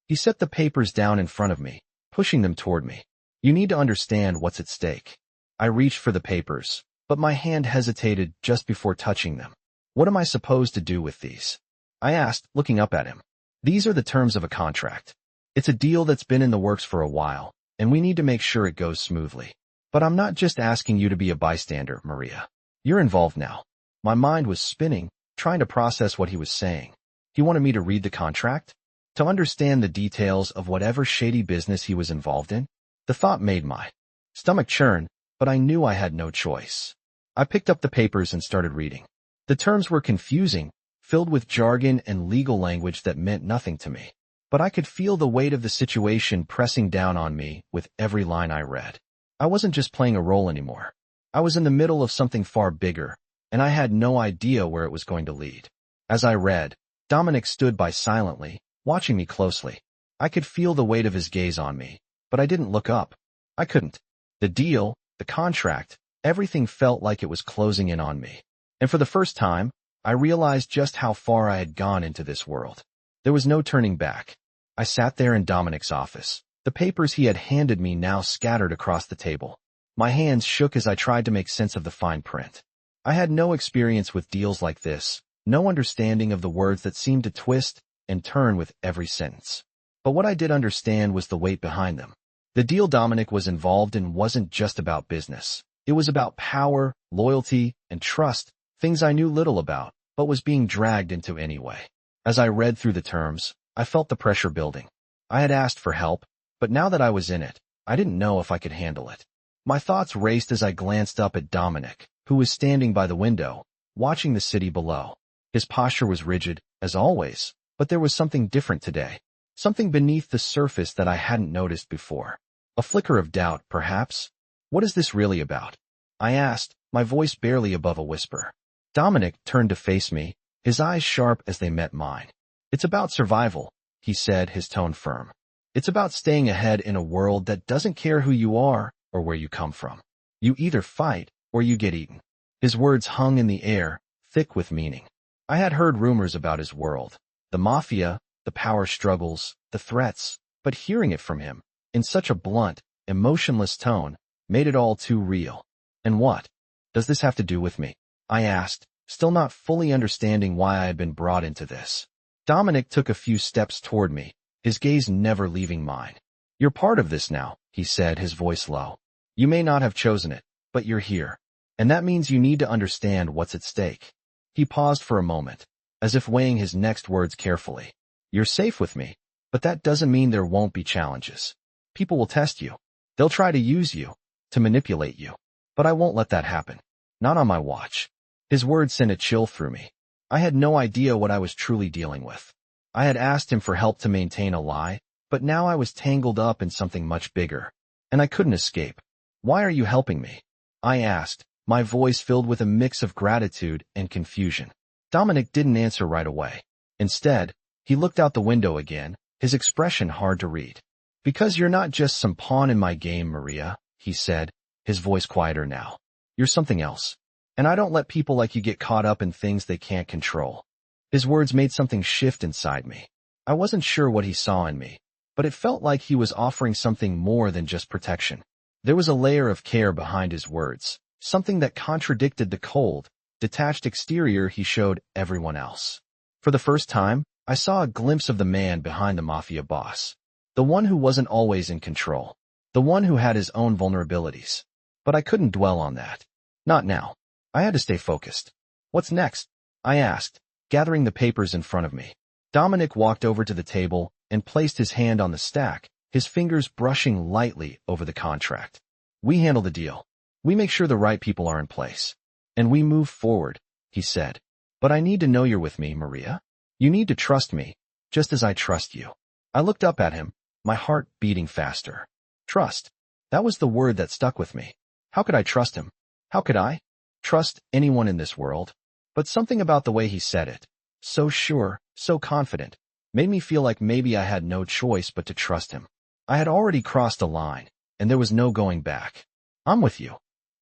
He set the papers down in front of me, pushing them toward me. You need to understand what's at stake. I reached for the papers, but my hand hesitated just before touching them. What am I supposed to do with these? I asked, looking up at him. These are the terms of a contract. It's a deal that's been in the works for a while, and we need to make sure it goes smoothly. But I'm not just asking you to be a bystander, Maria. You're involved now. My mind was spinning, trying to process what he was saying. He wanted me to read the contract? To understand the details of whatever shady business he was involved in? The thought made my stomach churn, but I knew I had no choice. I picked up the papers and started reading. The terms were confusing, filled with jargon and legal language that meant nothing to me. But I could feel the weight of the situation pressing down on me with every line I read. I wasn't just playing a role anymore. I was in the middle of something far bigger, and I had no idea where it was going to lead. As I read, Dominic stood by silently, watching me closely. I could feel the weight of his gaze on me, but I didn't look up. I couldn't. The deal, the contract, everything felt like it was closing in on me. And for the first time, I realized just how far I had gone into this world. There was no turning back. I sat there in Dominic's office, the papers he had handed me now scattered across the table. My hands shook as I tried to make sense of the fine print. I had no experience with deals like this, no understanding of the words that seemed to twist and turn with every sentence. But what I did understand was the weight behind them. The deal Dominic was involved in wasn't just about business. It was about power, loyalty, and trust, things I knew little about, but was being dragged into anyway. As I read through the terms, I felt the pressure building. I had asked for help, but now that I was in it, I didn't know if I could handle it. My thoughts raced as I glanced up at Dominic, who was standing by the window, watching the city below. His posture was rigid, as always, but there was something different today. Something beneath the surface that I hadn't noticed before. A flicker of doubt, perhaps? What is this really about? I asked, my voice barely above a whisper. Dominic turned to face me, his eyes sharp as they met mine. It's about survival, he said, his tone firm. It's about staying ahead in a world that doesn't care who you are or where you come from. You either fight or you get eaten. His words hung in the air, thick with meaning. I had heard rumors about his world, the mafia, the power struggles, the threats, but hearing it from him, in such a blunt, emotionless tone, made it all too real. And what does this have to do with me? I asked, still not fully understanding why I had been brought into this. Dominic took a few steps toward me, his gaze never leaving mine. You're part of this now, he said, his voice low. You may not have chosen it, but you're here. And that means you need to understand what's at stake. He paused for a moment, as if weighing his next words carefully. You're safe with me, but that doesn't mean there won't be challenges. People will test you. They'll try to use you, to manipulate you. But I won't let that happen. Not on my watch. His words sent a chill through me. I had no idea what I was truly dealing with. I had asked him for help to maintain a lie, but now I was tangled up in something much bigger. And I couldn't escape. Why are you helping me? I asked, my voice filled with a mix of gratitude and confusion. Dominic didn't answer right away. Instead, he looked out the window again, his expression hard to read. Because you're not just some pawn in my game, Maria, he said, his voice quieter now. You're something else. And I don't let people like you get caught up in things they can't control. His words made something shift inside me. I wasn't sure what he saw in me, but it felt like he was offering something more than just protection. There was a layer of care behind his words, something that contradicted the cold, detached exterior he showed everyone else. For the first time, I saw a glimpse of the man behind the Mafia Boss. The one who wasn't always in control. The one who had his own vulnerabilities. But I couldn't dwell on that. Not now. I had to stay focused. What's next? I asked, gathering the papers in front of me. Dominic walked over to the table and placed his hand on the stack, his fingers brushing lightly over the contract. We handle the deal. We make sure the right people are in place. And we move forward, he said. But I need to know you're with me, Maria. You need to trust me, just as I trust you. I looked up at him, my heart beating faster. Trust. That was the word that stuck with me. How could I trust him? How could I trust anyone in this world? But something about the way he said it, so sure, so confident, made me feel like maybe I had no choice but to trust him. I had already crossed a line, and there was no going back. I'm with you,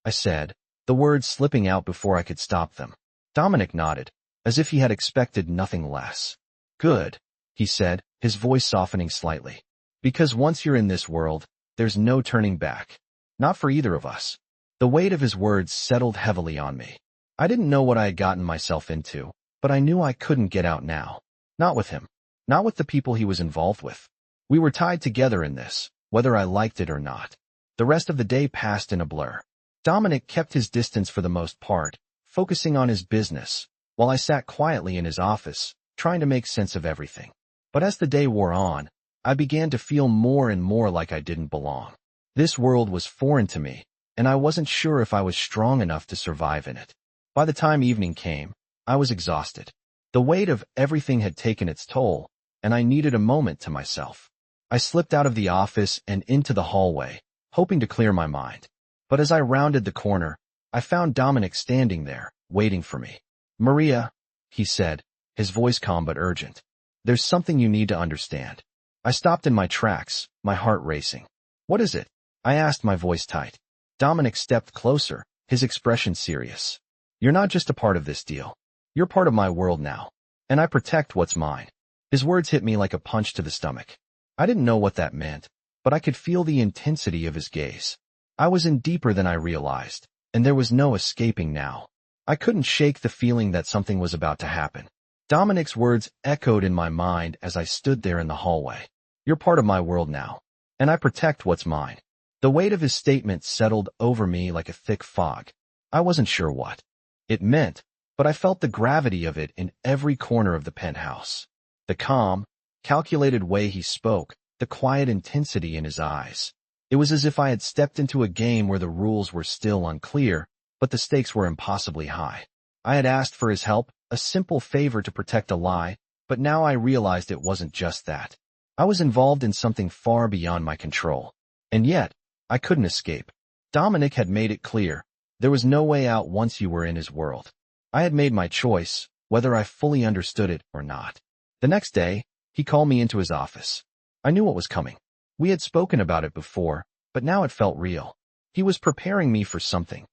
I said, the words slipping out before I could stop them. Dominic nodded, as if he had expected nothing less. Good, he said, his voice softening slightly. Because once you're in this world, there's no turning back. Not for either of us. The weight of his words settled heavily on me. I didn't know what I had gotten myself into, but I knew I couldn't get out now. Not with him. Not with the people he was involved with. We were tied together in this, whether I liked it or not. The rest of the day passed in a blur. Dominic kept his distance for the most part, focusing on his business, while I sat quietly in his office, trying to make sense of everything. But as the day wore on, I began to feel more and more like I didn't belong. This world was foreign to me, and I wasn't sure if I was strong enough to survive in it. By the time evening came, I was exhausted. The weight of everything had taken its toll, and I needed a moment to myself. I slipped out of the office and into the hallway, hoping to clear my mind. But as I rounded the corner, I found Dominic standing there, waiting for me. Maria, he said, his voice calm but urgent. There's something you need to understand. I stopped in my tracks, my heart racing. What is it? I asked, my voice tight. Dominic stepped closer, his expression serious. You're not just a part of this deal. You're part of my world now, and I protect what's mine. His words hit me like a punch to the stomach. I didn't know what that meant, but I could feel the intensity of his gaze. I was in deeper than I realized, and there was no escaping now. I couldn't shake the feeling that something was about to happen. Dominic's words echoed in my mind as I stood there in the hallway. You're part of my world now, and I protect what's mine. The weight of his statement settled over me like a thick fog. I wasn't sure what it meant, but I felt the gravity of it in every corner of the penthouse. The calm, calculated way he spoke, the quiet intensity in his eyes. It was as if I had stepped into a game where the rules were still unclear, but the stakes were impossibly high. I had asked for his help, a simple favor to protect a lie, but now I realized it wasn't just that. I was involved in something far beyond my control. And yet, I couldn't escape. Dominic had made it clear. There was no way out once you were in his world. I had made my choice, whether I fully understood it or not. The next day, he called me into his office. I knew what was coming. We had spoken about it before, but now it felt real. He was preparing me for something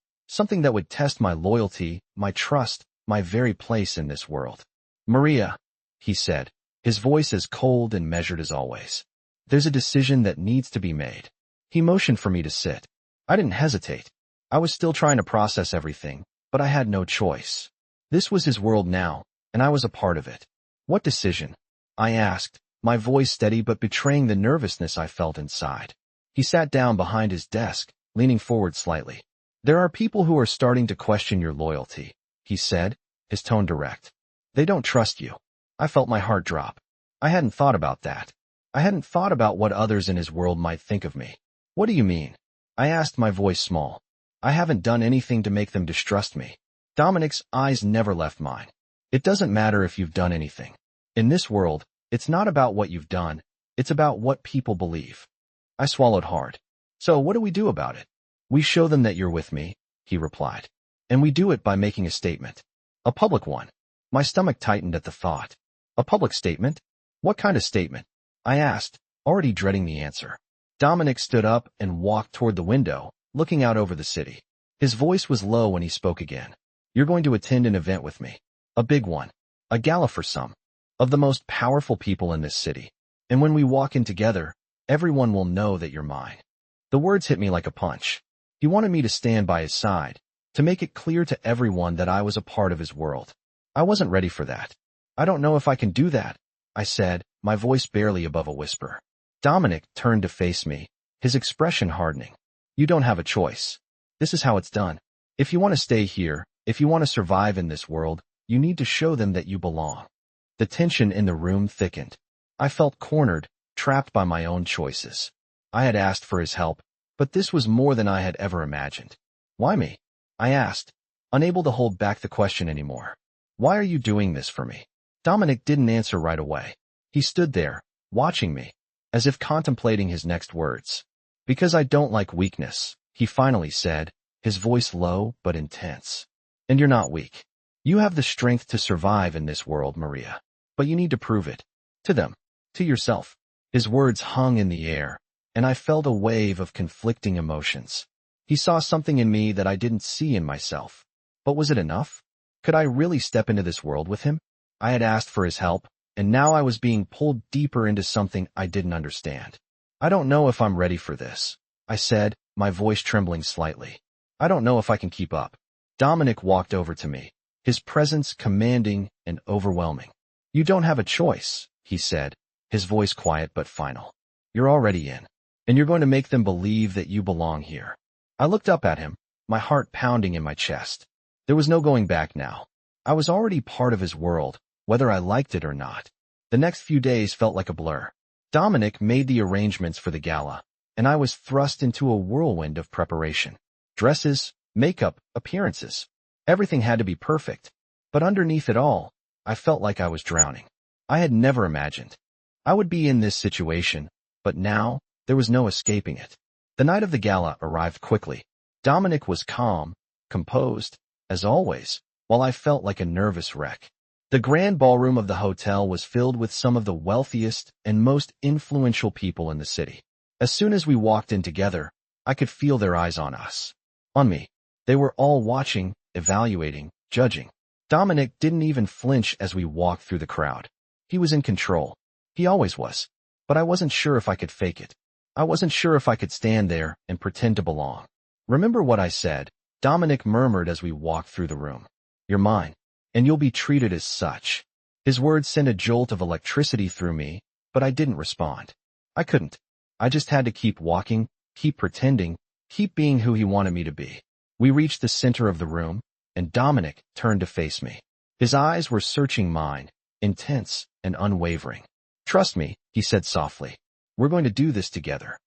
that would test my loyalty, my trust, my very place in this world. Maria, he said, his voice as cold and measured as always. There's a decision that needs to be made. He motioned for me to sit. I didn't hesitate. I was still trying to process everything, but I had no choice. This was his world now, and I was a part of it. What decision? I asked, my voice steady but betraying the nervousness I felt inside. He sat down behind his desk, leaning forward slightly. There are people who are starting to question your loyalty, he said, his tone direct. They don't trust you. I felt my heart drop. I hadn't thought about that. I hadn't thought about what others in his world might think of me. What do you mean? I asked, my voice small. I haven't done anything to make them distrust me. Dominic's eyes never left mine. It doesn't matter if you've done anything. In this world, it's not about what you've done, it's about what people believe. I swallowed hard. So what do we do about it? We show them that you're with me, he replied. And we do it by making a statement. A public one. My stomach tightened at the thought. A public statement? What kind of statement? I asked, already dreading the answer. Dominic stood up and walked toward the window, looking out over the city. His voice was low when he spoke again. You're going to attend an event with me. A big one. A gala for some of the most powerful people in this city. And when we walk in together, everyone will know that you're mine. The words hit me like a punch. He wanted me to stand by his side, to make it clear to everyone that I was a part of his world. I wasn't ready for that. I don't know if I can do that, I said, my voice barely above a whisper. Dominic turned to face me, his expression hardening. You don't have a choice. This is how it's done. If you want to stay here, if you want to survive in this world, you need to show them that you belong. The tension in the room thickened. I felt cornered, trapped by my own choices. I had asked for his help, but this was more than I had ever imagined. Why me? I asked, unable to hold back the question anymore. Why are you doing this for me? Dominic didn't answer right away. He stood there, watching me, as if contemplating his next words. Because I don't like weakness, he finally said, his voice low but intense. And you're not weak. You have the strength to survive in this world, Maria. But you need to prove it. To them. To yourself. His words hung in the air, and I felt a wave of conflicting emotions. He saw something in me that I didn't see in myself. But was it enough? Could I really step into this world with him? I had asked for his help, and now I was being pulled deeper into something I didn't understand. I don't know if I'm ready for this, I said, my voice trembling slightly. I don't know if I can keep up. Dominic walked over to me, his presence commanding and overwhelming. You don't have a choice, he said, his voice quiet but final. You're already in, and you're going to make them believe that you belong here. I looked up at him, my heart pounding in my chest. There was no going back now. I was already part of his world, whether I liked it or not. The next few days felt like a blur. Dominic made the arrangements for the gala, and I was thrust into a whirlwind of preparation. Dresses, makeup, appearances. Everything had to be perfect. But underneath it all, I felt like I was drowning. I had never imagined I would be in this situation, but now there was no escaping it. The night of the gala arrived quickly. Dominic was calm, composed, as always, while I felt like a nervous wreck. The grand ballroom of the hotel was filled with some of the wealthiest and most influential people in the city. As soon as we walked in together, I could feel their eyes on us. On me. They were all watching, evaluating, judging. Dominic didn't even flinch as we walked through the crowd. He was in control. He always was. But I wasn't sure if I could fake it. I wasn't sure if I could stand there and pretend to belong. Remember what I said, Dominic murmured as we walked through the room. You're mine, and you'll be treated as such. His words sent a jolt of electricity through me, but I didn't respond. I couldn't. I just had to keep walking, keep pretending, keep being who he wanted me to be. We reached the center of the room, and Dominic turned to face me. His eyes were searching mine, intense and unwavering. Trust me, he said softly. We're going to do this together.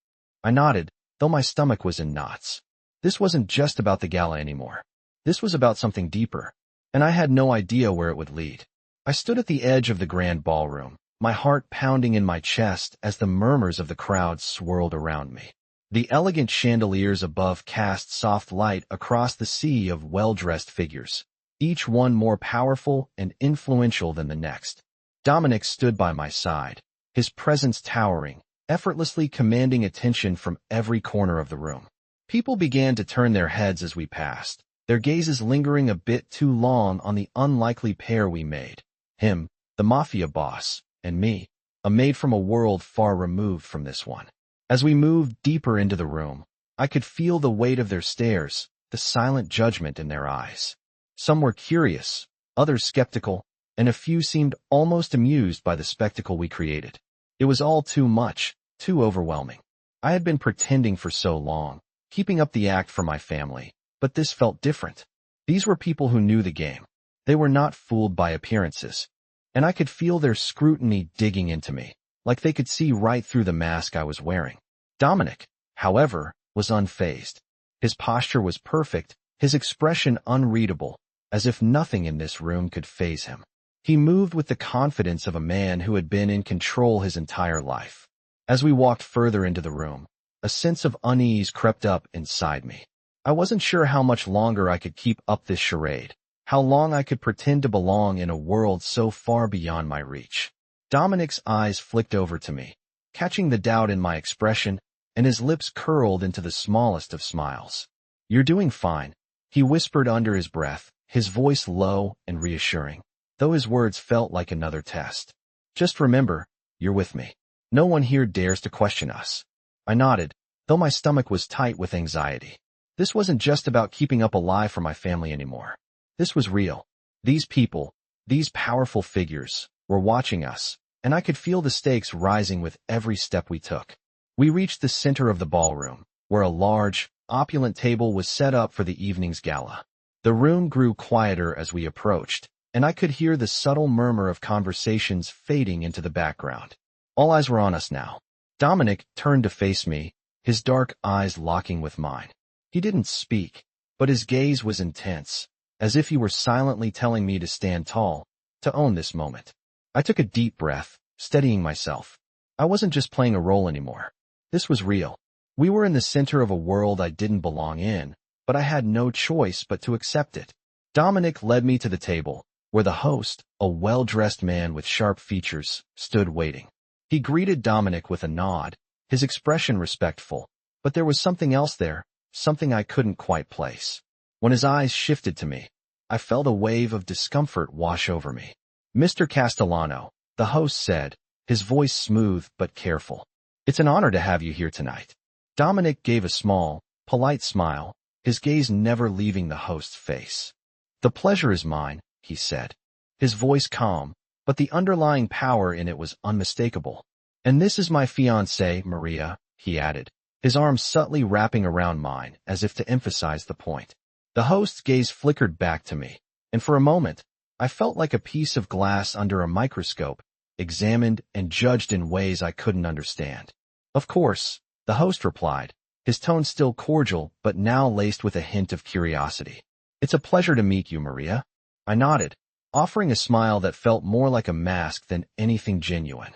I nodded, though my stomach was in knots. This wasn't just about the gala anymore. This was about something deeper, and I had no idea where it would lead. I stood at the edge of the grand ballroom, my heart pounding in my chest as the murmurs of the crowd swirled around me. The elegant chandeliers above cast soft light across the sea of well-dressed figures, each one more powerful and influential than the next. Dominic stood by my side, his presence towering, effortlessly commanding attention from every corner of the room. People began to turn their heads as we passed, their gazes lingering a bit too long on the unlikely pair we made. Him, the Mafia Boss, and me, a maid from a world far removed from this one. As we moved deeper into the room, I could feel the weight of their stares, the silent judgment in their eyes. Some were curious, others skeptical, and a few seemed almost amused by the spectacle we created. It was all too much, too overwhelming. I had been pretending for so long, keeping up the act for my family, but this felt different. These were people who knew the game. They were not fooled by appearances, and I could feel their scrutiny digging into me, like they could see right through the mask I was wearing. Dominic, however, was unfazed. His posture was perfect, his expression unreadable, as if nothing in this room could faze him. He moved with the confidence of a man who had been in control his entire life. As we walked further into the room, a sense of unease crept up inside me. I wasn't sure how much longer I could keep up this charade, how long I could pretend to belong in a world so far beyond my reach. Dominic's eyes flicked over to me, catching the doubt in my expression, and his lips curled into the smallest of smiles. You're doing fine, he whispered under his breath, his voice low and reassuring, though his words felt like another test. Just remember, you're with me. No one here dares to question us. I nodded, though my stomach was tight with anxiety. This wasn't just about keeping up alive for my family anymore. This was real. These people, these powerful figures, were watching us, and I could feel the stakes rising with every step we took. We reached the center of the ballroom, where a large, opulent table was set up for the evening's gala. The room grew quieter as we approached, and I could hear the subtle murmur of conversations fading into the background. All eyes were on us now. Dominic turned to face me, his dark eyes locking with mine. He didn't speak, but his gaze was intense, as if he were silently telling me to stand tall, to own this moment. I took a deep breath, steadying myself. I wasn't just playing a role anymore. This was real. We were in the center of a world I didn't belong in, but I had no choice but to accept it. Dominic led me to the table, where the host, a well-dressed man with sharp features, stood waiting. He greeted Dominic with a nod, his expression respectful, but there was something else there, something I couldn't quite place. When his eyes shifted to me, I felt a wave of discomfort wash over me. "Mr. Castellano," the host said, his voice smooth but careful. "It's an honor to have you here tonight." Dominic gave a small, polite smile, his gaze never leaving the host's face. "The pleasure is mine," he said, his voice calm, but the underlying power in it was unmistakable. "And this is my fiancée, Maria," he added, his arm subtly wrapping around mine as if to emphasize the point. The host's gaze flickered back to me, and for a moment, I felt like a piece of glass under a microscope, examined and judged in ways I couldn't understand. "Of course," the host replied, his tone still cordial but now laced with a hint of curiosity. "It's a pleasure to meet you, Maria." I nodded, offering a smile that felt more like a mask than anything genuine.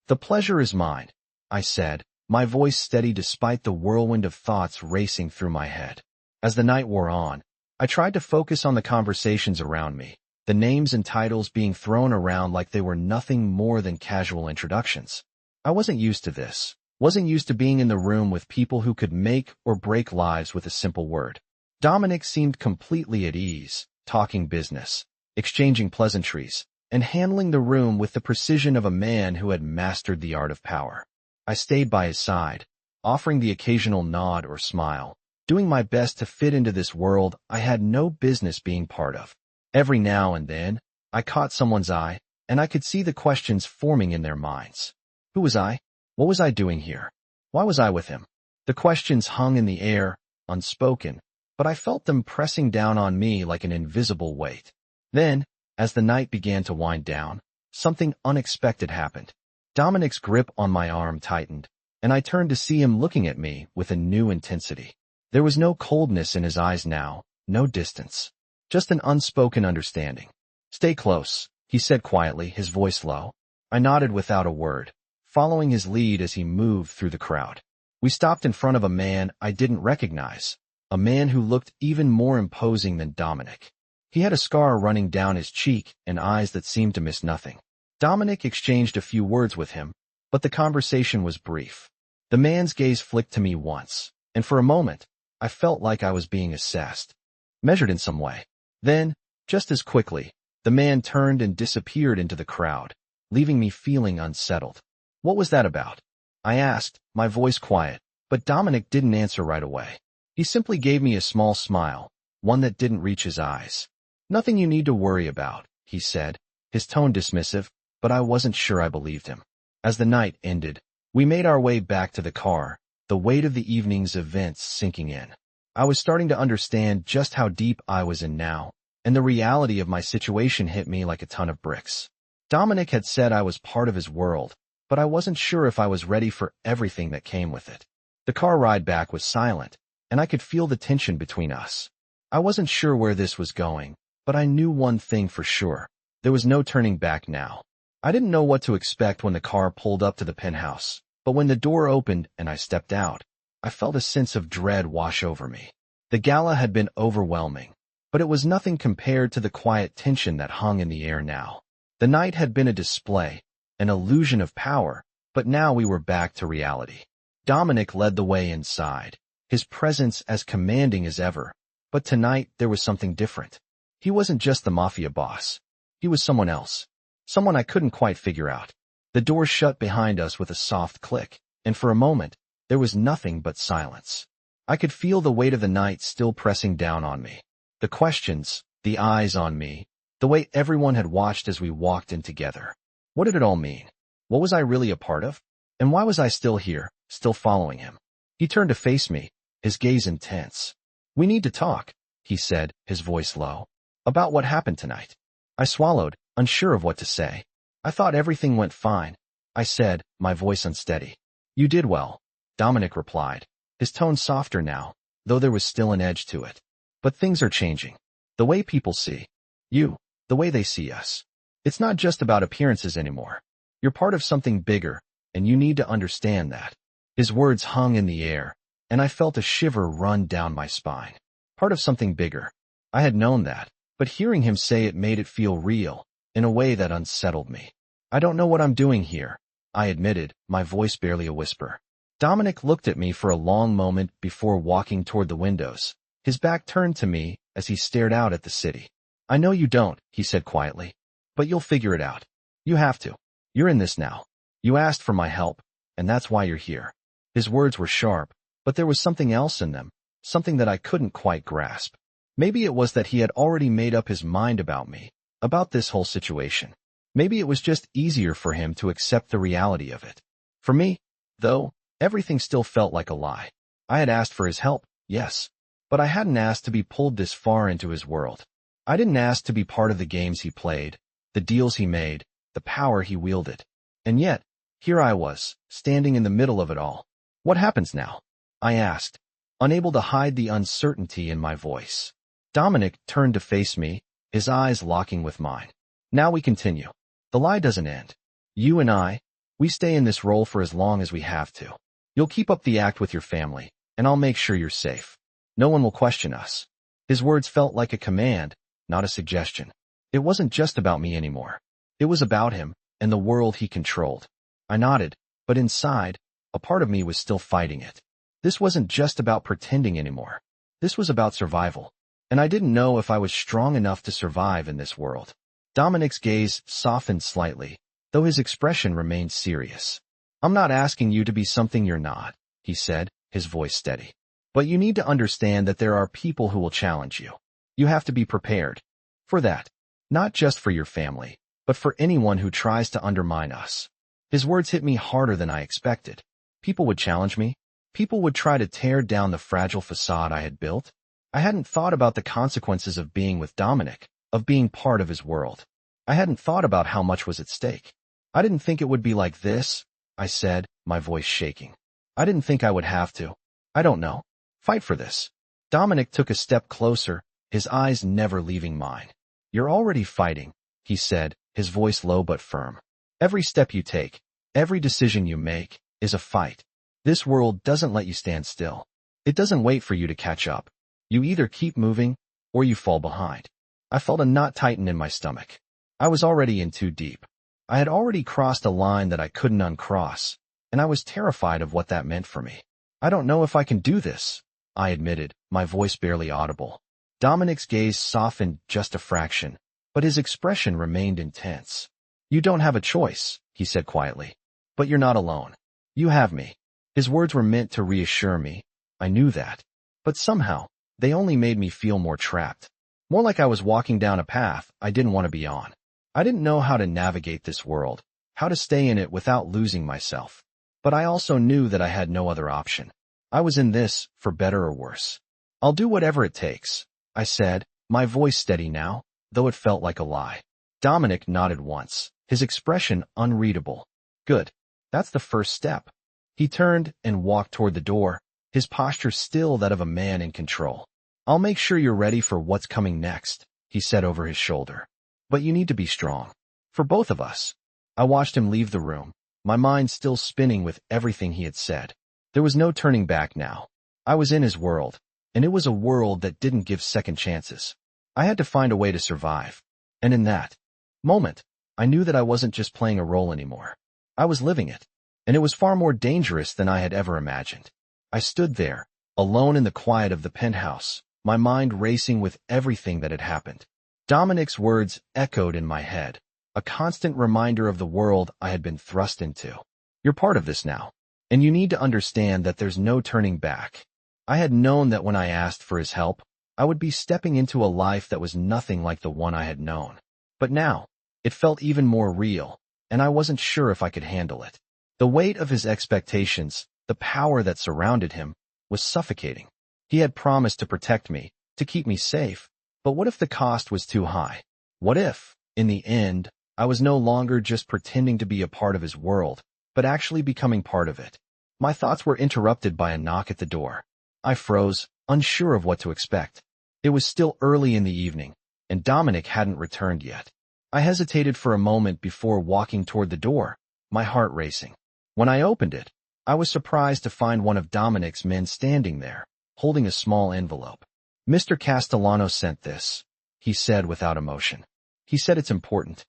"The pleasure is mine," I said, my voice steady despite the whirlwind of thoughts racing through my head. As the night wore on, I tried to focus on the conversations around me, the names and titles being thrown around like they were nothing more than casual introductions. I wasn't used to this, wasn't used to being in the room with people who could make or break lives with a simple word. Dominic seemed completely at ease, talking business, exchanging pleasantries, and handling the room with the precision of a man who had mastered the art of power. I stayed by his side, offering the occasional nod or smile, doing my best to fit into this world I had no business being part of. Every now and then, I caught someone's eye, and I could see the questions forming in their minds. Who was I? What was I doing here? Why was I with him? The questions hung in the air, unspoken, but I felt them pressing down on me like an invisible weight. Then, as the night began to wind down, something unexpected happened. Dominic's grip on my arm tightened, and I turned to see him looking at me with a new intensity. There was no coldness in his eyes now, no distance, just an unspoken understanding. "Stay close," he said quietly, his voice low. I nodded without a word, following his lead as he moved through the crowd. We stopped in front of a man I didn't recognize, a man who looked even more imposing than Dominic. He had a scar running down his cheek and eyes that seemed to miss nothing. Dominic exchanged a few words with him, but the conversation was brief. The man's gaze flicked to me once, and for a moment, I felt like I was being assessed, measured in some way. Then, just as quickly, the man turned and disappeared into the crowd, leaving me feeling unsettled. "What was that about?" I asked, my voice quiet, but Dominic didn't answer right away. He simply gave me a small smile, one that didn't reach his eyes. "Nothing you need to worry about," he said, his tone dismissive, but I wasn't sure I believed him. As the night ended, we made our way back to the car, the weight of the evening's events sinking in. I was starting to understand just how deep I was in now, and the reality of my situation hit me like a ton of bricks. Dominic had said I was part of his world, but I wasn't sure if I was ready for everything that came with it. The car ride back was silent, and I could feel the tension between us. I wasn't sure where this was going, but I knew one thing for sure. There was no turning back now. I didn't know what to expect when the car pulled up to the penthouse, but when the door opened and I stepped out, I felt a sense of dread wash over me. The gala had been overwhelming, but it was nothing compared to the quiet tension that hung in the air now. The night had been a display, an illusion of power, but now we were back to reality. Dominic led the way inside, his presence as commanding as ever, but tonight there was something different. He wasn't just the mafia boss. He was someone else, someone I couldn't quite figure out. The door shut behind us with a soft click, and for a moment, there was nothing but silence. I could feel the weight of the night still pressing down on me. The questions, the eyes on me, the way everyone had watched as we walked in together. What did it all mean? What was I really a part of? And why was I still here, still following him? He turned to face me, his gaze intense. "We need to talk," he said, his voice low. "About what happened tonight." I swallowed, unsure of what to say. "I thought everything went fine," I said, my voice unsteady. "You did well," Dominic replied, his tone softer now, though there was still an edge to it. "But things are changing. The way people see you, the way they see us. It's not just about appearances anymore. You're part of something bigger, and you need to understand that." His words hung in the air, and I felt a shiver run down my spine. Part of something bigger. I had known that, but hearing him say it made it feel real, in a way that unsettled me. "I don't know what I'm doing here," I admitted, my voice barely a whisper. Dominic looked at me for a long moment before walking toward the windows, his back turned to me as he stared out at the city. "I know you don't," he said quietly, "but you'll figure it out. You have to. You're in this now. You asked for my help, and that's why you're here." His words were sharp, but there was something else in them, something that I couldn't quite grasp. Maybe it was that he had already made up his mind about me, about this whole situation. Maybe it was just easier for him to accept the reality of it. For me, though, everything still felt like a lie. I had asked for his help, yes, but I hadn't asked to be pulled this far into his world. I didn't ask to be part of the games he played, the deals he made, the power he wielded. And yet, here I was, standing in the middle of it all. "What happens now?" I asked, unable to hide the uncertainty in my voice. Dominic turned to face me, his eyes locking with mine. "Now we continue. The lie doesn't end. You and we stay in this role for as long as we have to. You'll keep up the act with your family, and I'll make sure you're safe. No one will question us." His words felt like a command, not a suggestion. It wasn't just about me anymore. It was about him and the world he controlled. I nodded, but inside, a part of me was still fighting it. This wasn't just about pretending anymore. This was about survival, and I didn't know if I was strong enough to survive in this world. Dominic's gaze softened slightly, though his expression remained serious. "I'm not asking you to be something you're not," he said, his voice steady. "But you need to understand that there are people who will challenge you. You have to be prepared for that, not just for your family, but for anyone who tries to undermine us." His words hit me harder than I expected. People would challenge me. People would try to tear down the fragile facade I had built. I hadn't thought about the consequences of being with Dominic, of being part of his world. I hadn't thought about how much was at stake. "I didn't think it would be like this," I said, my voice shaking. "I didn't think I would have to. I don't know. Fight for this." Dominic took a step closer, his eyes never leaving mine. "You're already fighting," he said, his voice low but firm. "Every step you take, every decision you make, is a fight. This world doesn't let you stand still. It doesn't wait for you to catch up. You either keep moving, or you fall behind." I felt a knot tighten in my stomach. I was already in too deep. I had already crossed a line that I couldn't uncross, and I was terrified of what that meant for me. "I don't know if I can do this," I admitted, my voice barely audible. Dominic's gaze softened just a fraction, but his expression remained intense. "You don't have a choice," he said quietly. "But you're not alone. You have me." His words were meant to reassure me. I knew that. But somehow, they only made me feel more trapped. More like I was walking down a path I didn't want to be on. I didn't know how to navigate this world, how to stay in it without losing myself. But I also knew that I had no other option. I was in this, for better or worse. "I'll do whatever it takes," I said, my voice steady now, though it felt like a lie. Dominic nodded once, his expression unreadable. "Good. That's the first step." He turned and walked toward the door, his posture still that of a man in control. "I'll make sure you're ready for what's coming next," he said over his shoulder. "But you need to be strong. For both of us." I watched him leave the room, my mind still spinning with everything he had said. There was no turning back now. I was in his world, and it was a world that didn't give second chances. I had to find a way to survive. And in that moment, I knew that I wasn't just playing a role anymore. I was living it, and it was far more dangerous than I had ever imagined. I stood there, alone in the quiet of the penthouse, my mind racing with everything that had happened. Dominic's words echoed in my head, a constant reminder of the world I had been thrust into. "You're part of this now, and you need to understand that there's no turning back." I had known that when I asked for his help, I would be stepping into a life that was nothing like the one I had known. But now, it felt even more real, and I wasn't sure if I could handle it. The weight of his expectations, the power that surrounded him, was suffocating. He had promised to protect me, to keep me safe, but what if the cost was too high? What if, in the end, I was no longer just pretending to be a part of his world, but actually becoming part of it? My thoughts were interrupted by a knock at the door. I froze, unsure of what to expect. It was still early in the evening, and Dominic hadn't returned yet. I hesitated for a moment before walking toward the door, my heart racing. When I opened it, I was surprised to find one of Dominic's men standing there, holding a small envelope. "Mr. Castellano sent this," he said without emotion. "He said it's important."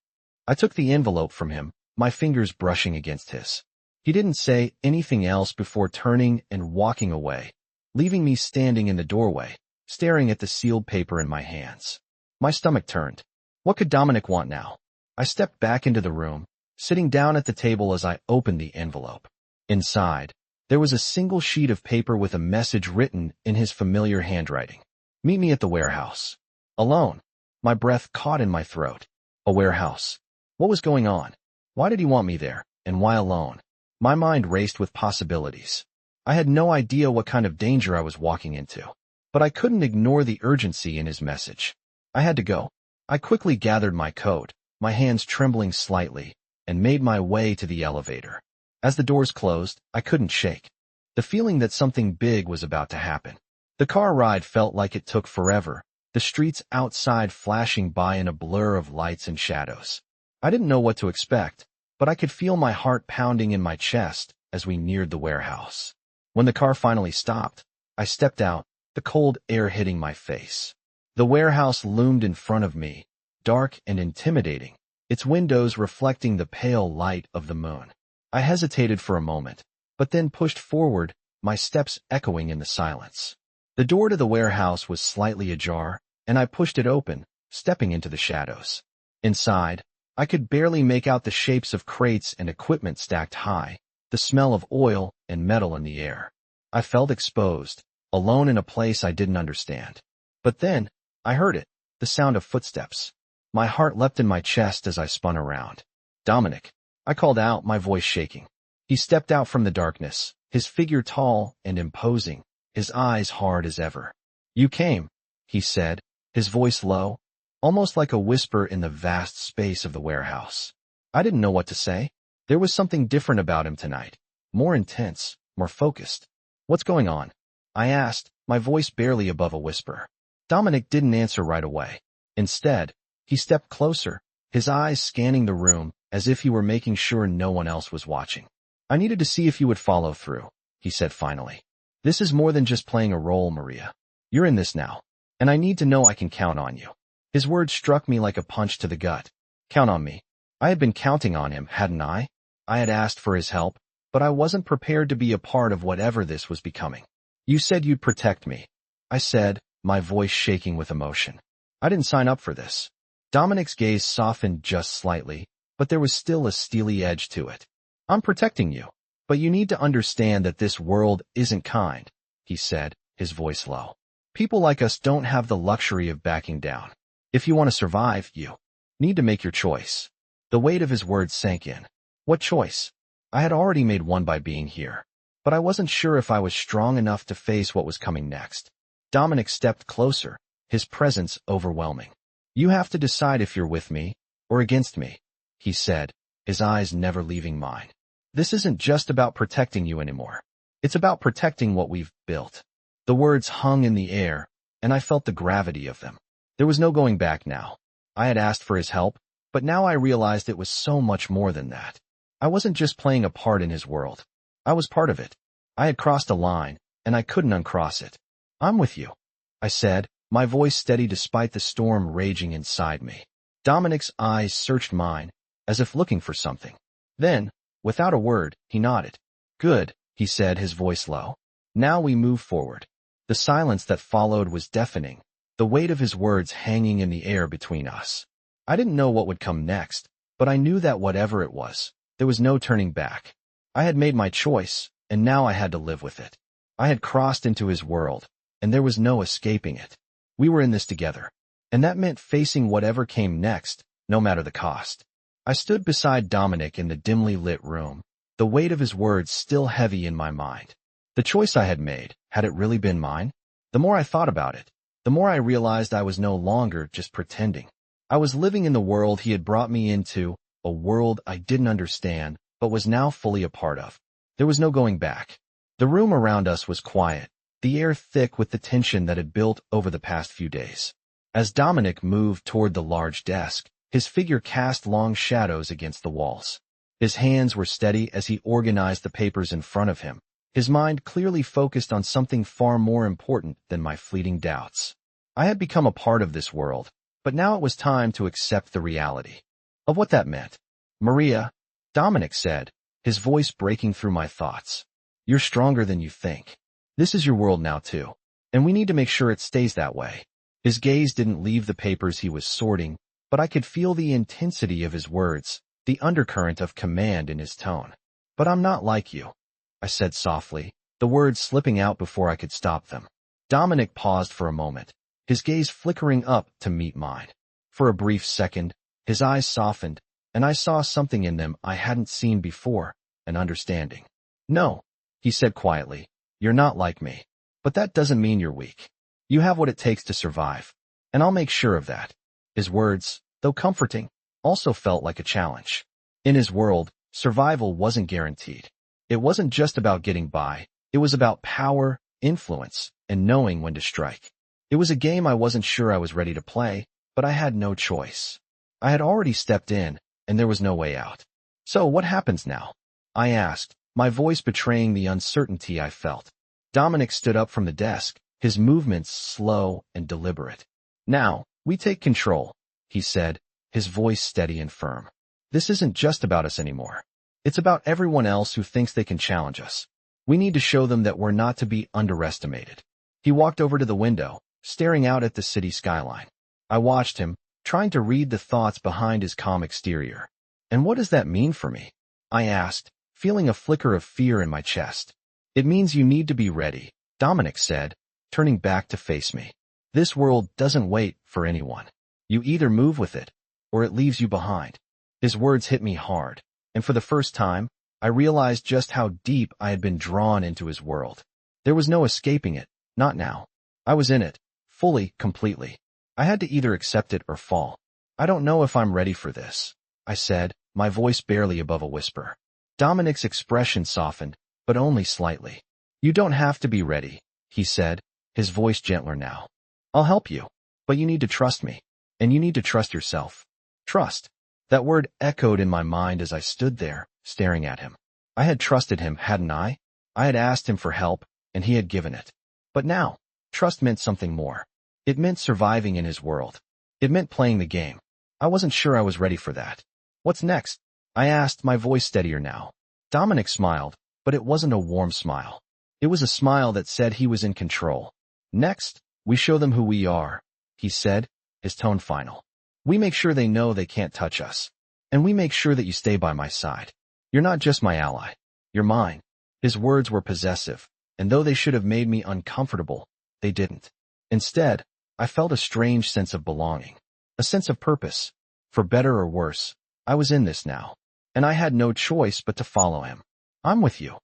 I took the envelope from him, my fingers brushing against his. He didn't say anything else before turning and walking away, leaving me standing in the doorway, staring at the sealed paper in my hands. My stomach turned. What could Dominic want now? I stepped back into the room, sitting down at the table as I opened the envelope. Inside, there was a single sheet of paper with a message written in his familiar handwriting. "Meet me at the warehouse." Alone. My breath caught in my throat. A warehouse. What was going on? Why did he want me there, and why alone? My mind raced with possibilities. I had no idea what kind of danger I was walking into, but I couldn't ignore the urgency in his message. I had to go. I quickly gathered my coat, my hands trembling slightly, and made my way to the elevator. As the doors closed, I couldn't shake the feeling that something big was about to happen. The car ride felt like it took forever, the streets outside flashing by in a blur of lights and shadows. I didn't know what to expect, but I could feel my heart pounding in my chest as we neared the warehouse. When the car finally stopped, I stepped out, the cold air hitting my face. The warehouse loomed in front of me, dark and intimidating, its windows reflecting the pale light of the moon. I hesitated for a moment, but then pushed forward, my steps echoing in the silence. The door to the warehouse was slightly ajar, and I pushed it open, stepping into the shadows. Inside, I could barely make out the shapes of crates and equipment stacked high, the smell of oil and metal in the air. I felt exposed, alone in a place I didn't understand. But then, I heard it, the sound of footsteps. My heart leapt in my chest as I spun around. "Dominic," I called out, my voice shaking. He stepped out from the darkness, his figure tall and imposing, his eyes hard as ever. "You came," he said, his voice low, almost like a whisper in the vast space of the warehouse. I didn't know what to say. There was something different about him tonight, more intense, more focused. "What's going on?" I asked, my voice barely above a whisper. Dominic didn't answer right away. Instead, he stepped closer, his eyes scanning the room as if he were making sure no one else was watching. "I needed to see if you would follow through," he said finally. "This is more than just playing a role, Maria. You're in this now, and I need to know I can count on you." His words struck me like a punch to the gut. Count on me. I had been counting on him, hadn't I? I had asked for his help, but I wasn't prepared to be a part of whatever this was becoming. "You said you'd protect me," I said, my voice shaking with emotion. "I didn't sign up for this." Dominic's gaze softened just slightly, but there was still a steely edge to it. "I'm protecting you, but you need to understand that this world isn't kind," he said, his voice low. "People like us don't have the luxury of backing down. If you want to survive, you need to make your choice." The weight of his words sank in. What choice? I had already made one by being here, but I wasn't sure if I was strong enough to face what was coming next. Dominic stepped closer, his presence overwhelming. "You have to decide if you're with me or against me," he said, his eyes never leaving mine. "This isn't just about protecting you anymore. It's about protecting what we've built." The words hung in the air, and I felt the gravity of them. There was no going back now. I had asked for his help, but now I realized it was so much more than that. I wasn't just playing a part in his world. I was part of it. I had crossed a line, and I couldn't uncross it. "I'm with you," I said, my voice steady despite the storm raging inside me. Dominic's eyes searched mine, as if looking for something. Then, without a word, he nodded. "Good," he said, his voice low. "Now we move forward." The silence that followed was deafening, the weight of his words hanging in the air between us. I didn't know what would come next, but I knew that whatever it was, there was no turning back. I had made my choice, and now I had to live with it. I had crossed into his world, and there was no escaping it. We were in this together, and that meant facing whatever came next, no matter the cost. I stood beside Dominic in the dimly lit room, the weight of his words still heavy in my mind. The choice I had made, had it really been mine? The more I thought about it, the more I realized I was no longer just pretending. I was living in the world he had brought me into, a world I didn't understand, but was now fully a part of. There was no going back. The room around us was quiet, the air thick with the tension that had built over the past few days. As Dominic moved toward the large desk, his figure cast long shadows against the walls. His hands were steady as he organized the papers in front of him, his mind clearly focused on something far more important than my fleeting doubts. I had become a part of this world, but now it was time to accept the reality of what that meant. Maria, Dominic said, his voice breaking through my thoughts. You're stronger than you think. This is your world now too, and we need to make sure it stays that way. His gaze didn't leave the papers he was sorting, but I could feel the intensity of his words, the undercurrent of command in his tone. But I'm not like you, I said softly, the words slipping out before I could stop them. Dominic paused for a moment, his gaze flickering up to meet mine. For a brief second, his eyes softened, and I saw something in them I hadn't seen before, an understanding. No, he said quietly, you're not like me. But that doesn't mean you're weak. You have what it takes to survive, and I'll make sure of that. His words, though comforting, also felt like a challenge. In his world, survival wasn't guaranteed. It wasn't just about getting by, it was about power, influence, and knowing when to strike. It was a game I wasn't sure I was ready to play, but I had no choice. I had already stepped in, and there was no way out. So what happens now? I asked, my voice betraying the uncertainty I felt. Dominic stood up from the desk, his movements slow and deliberate. Now, we take control, he said, his voice steady and firm. This isn't just about us anymore. It's about everyone else who thinks they can challenge us. We need to show them that we're not to be underestimated. He walked over to the window, staring out at the city skyline. I watched him, trying to read the thoughts behind his calm exterior. And what does that mean for me? I asked, feeling a flicker of fear in my chest. It means you need to be ready, Dominic said, turning back to face me. This world doesn't wait for anyone. You either move with it, or it leaves you behind. His words hit me hard, and for the first time, I realized just how deep I had been drawn into his world. There was no escaping it, not now. I was in it, fully, completely. I had to either accept it or fall. I don't know if I'm ready for this, I said, my voice barely above a whisper. Dominic's expression softened, but only slightly. You don't have to be ready, he said, his voice gentler now. I'll help you, but you need to trust me, and you need to trust yourself. Trust. That word echoed in my mind as I stood there, staring at him. I had trusted him, hadn't I? I had asked him for help, and he had given it. But now, trust meant something more. It meant surviving in his world. It meant playing the game. I wasn't sure I was ready for that. What's next? I asked, my voice steadier now. Dominic smiled, but it wasn't a warm smile. It was a smile that said he was in control. Next, we show them who we are, he said, his tone final. We make sure they know they can't touch us. And we make sure that you stay by my side. You're not just my ally. You're mine. His words were possessive, and though they should have made me uncomfortable, they didn't. Instead, I felt a strange sense of belonging, a sense of purpose. For better or worse, I was in this now, and I had no choice but to follow him. I'm with you,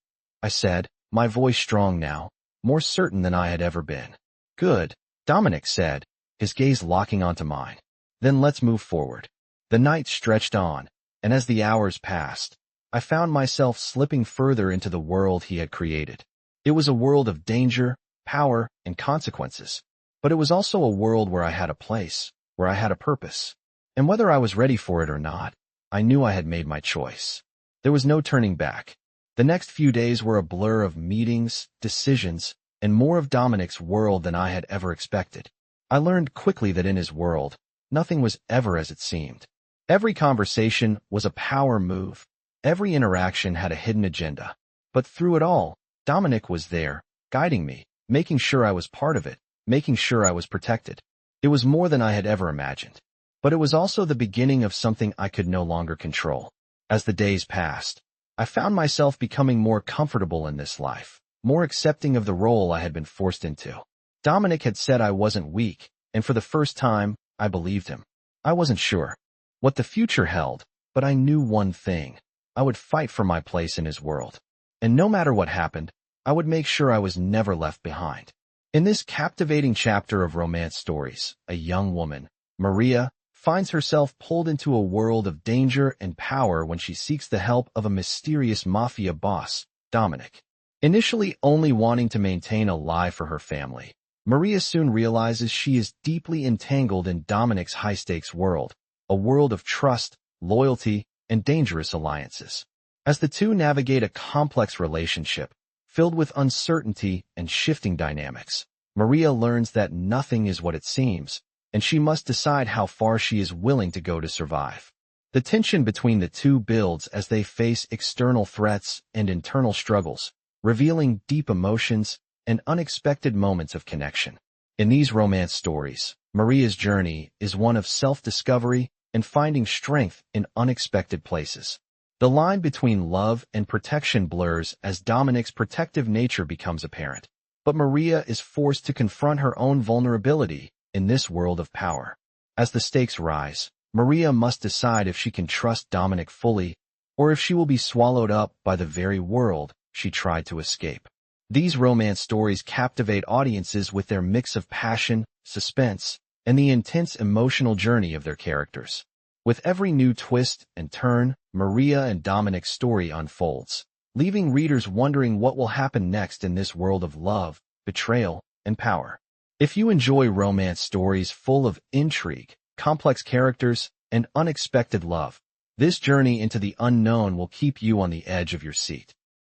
I said, my voice strong now, more certain than I had ever been. Good, Dominic said, his gaze locking onto mine. Then let's move forward. The night stretched on, and as the hours passed, I found myself slipping further into the world he had created. It was a world of danger, power, and consequences. But it was also a world where I had a place, where I had a purpose. And whether I was ready for it or not, I knew I had made my choice. There was no turning back. The next few days were a blur of meetings, decisions, and more of Dominic's world than I had ever expected. I learned quickly that in his world, nothing was ever as it seemed. Every conversation was a power move. Every interaction had a hidden agenda. But through it all, Dominic was there, guiding me, making sure I was part of it, making sure I was protected. It was more than I had ever imagined. But it was also the beginning of something I could no longer control. As the days passed, I found myself becoming more comfortable in this life, more accepting of the role I had been forced into. Dominic had said I wasn't weak, and for the first time, I believed him. I wasn't sure what the future held, but I knew one thing. I would fight for my place in his world. And no matter what happened, I would make sure I was never left behind. In this captivating chapter of romance stories, a young woman, Maria, finds herself pulled into a world of danger and power when she seeks the help of a mysterious mafia boss, Dominic. Initially only wanting to maintain a lie for her family, Maria soon realizes she is deeply entangled in Dominic's high-stakes world, a world of trust, loyalty, and dangerous alliances. As the two navigate a complex relationship, filled with uncertainty and shifting dynamics, Maria learns that nothing is what it seems, and she must decide how far she is willing to go to survive. The tension between the two builds as they face external threats and internal struggles, revealing deep emotions and unexpected moments of connection. In these romance stories, Maria's journey is one of self-discovery and finding strength in unexpected places. The line between love and protection blurs as Dominic's protective nature becomes apparent, but Maria is forced to confront her own vulnerability in this world of power. As the stakes rise, Maria must decide if she can trust Dominic fully or if she will be swallowed up by the very world she tried to escape. These romance stories captivate audiences with their mix of passion, suspense, and the intense emotional journey of their characters. With every new twist and turn, Maria and Dominic's story unfolds, leaving readers wondering what will happen next in this world of love, betrayal, and power. If you enjoy romance stories full of intrigue, complex characters, and unexpected love, this journey into the unknown will keep you on the edge of your seat.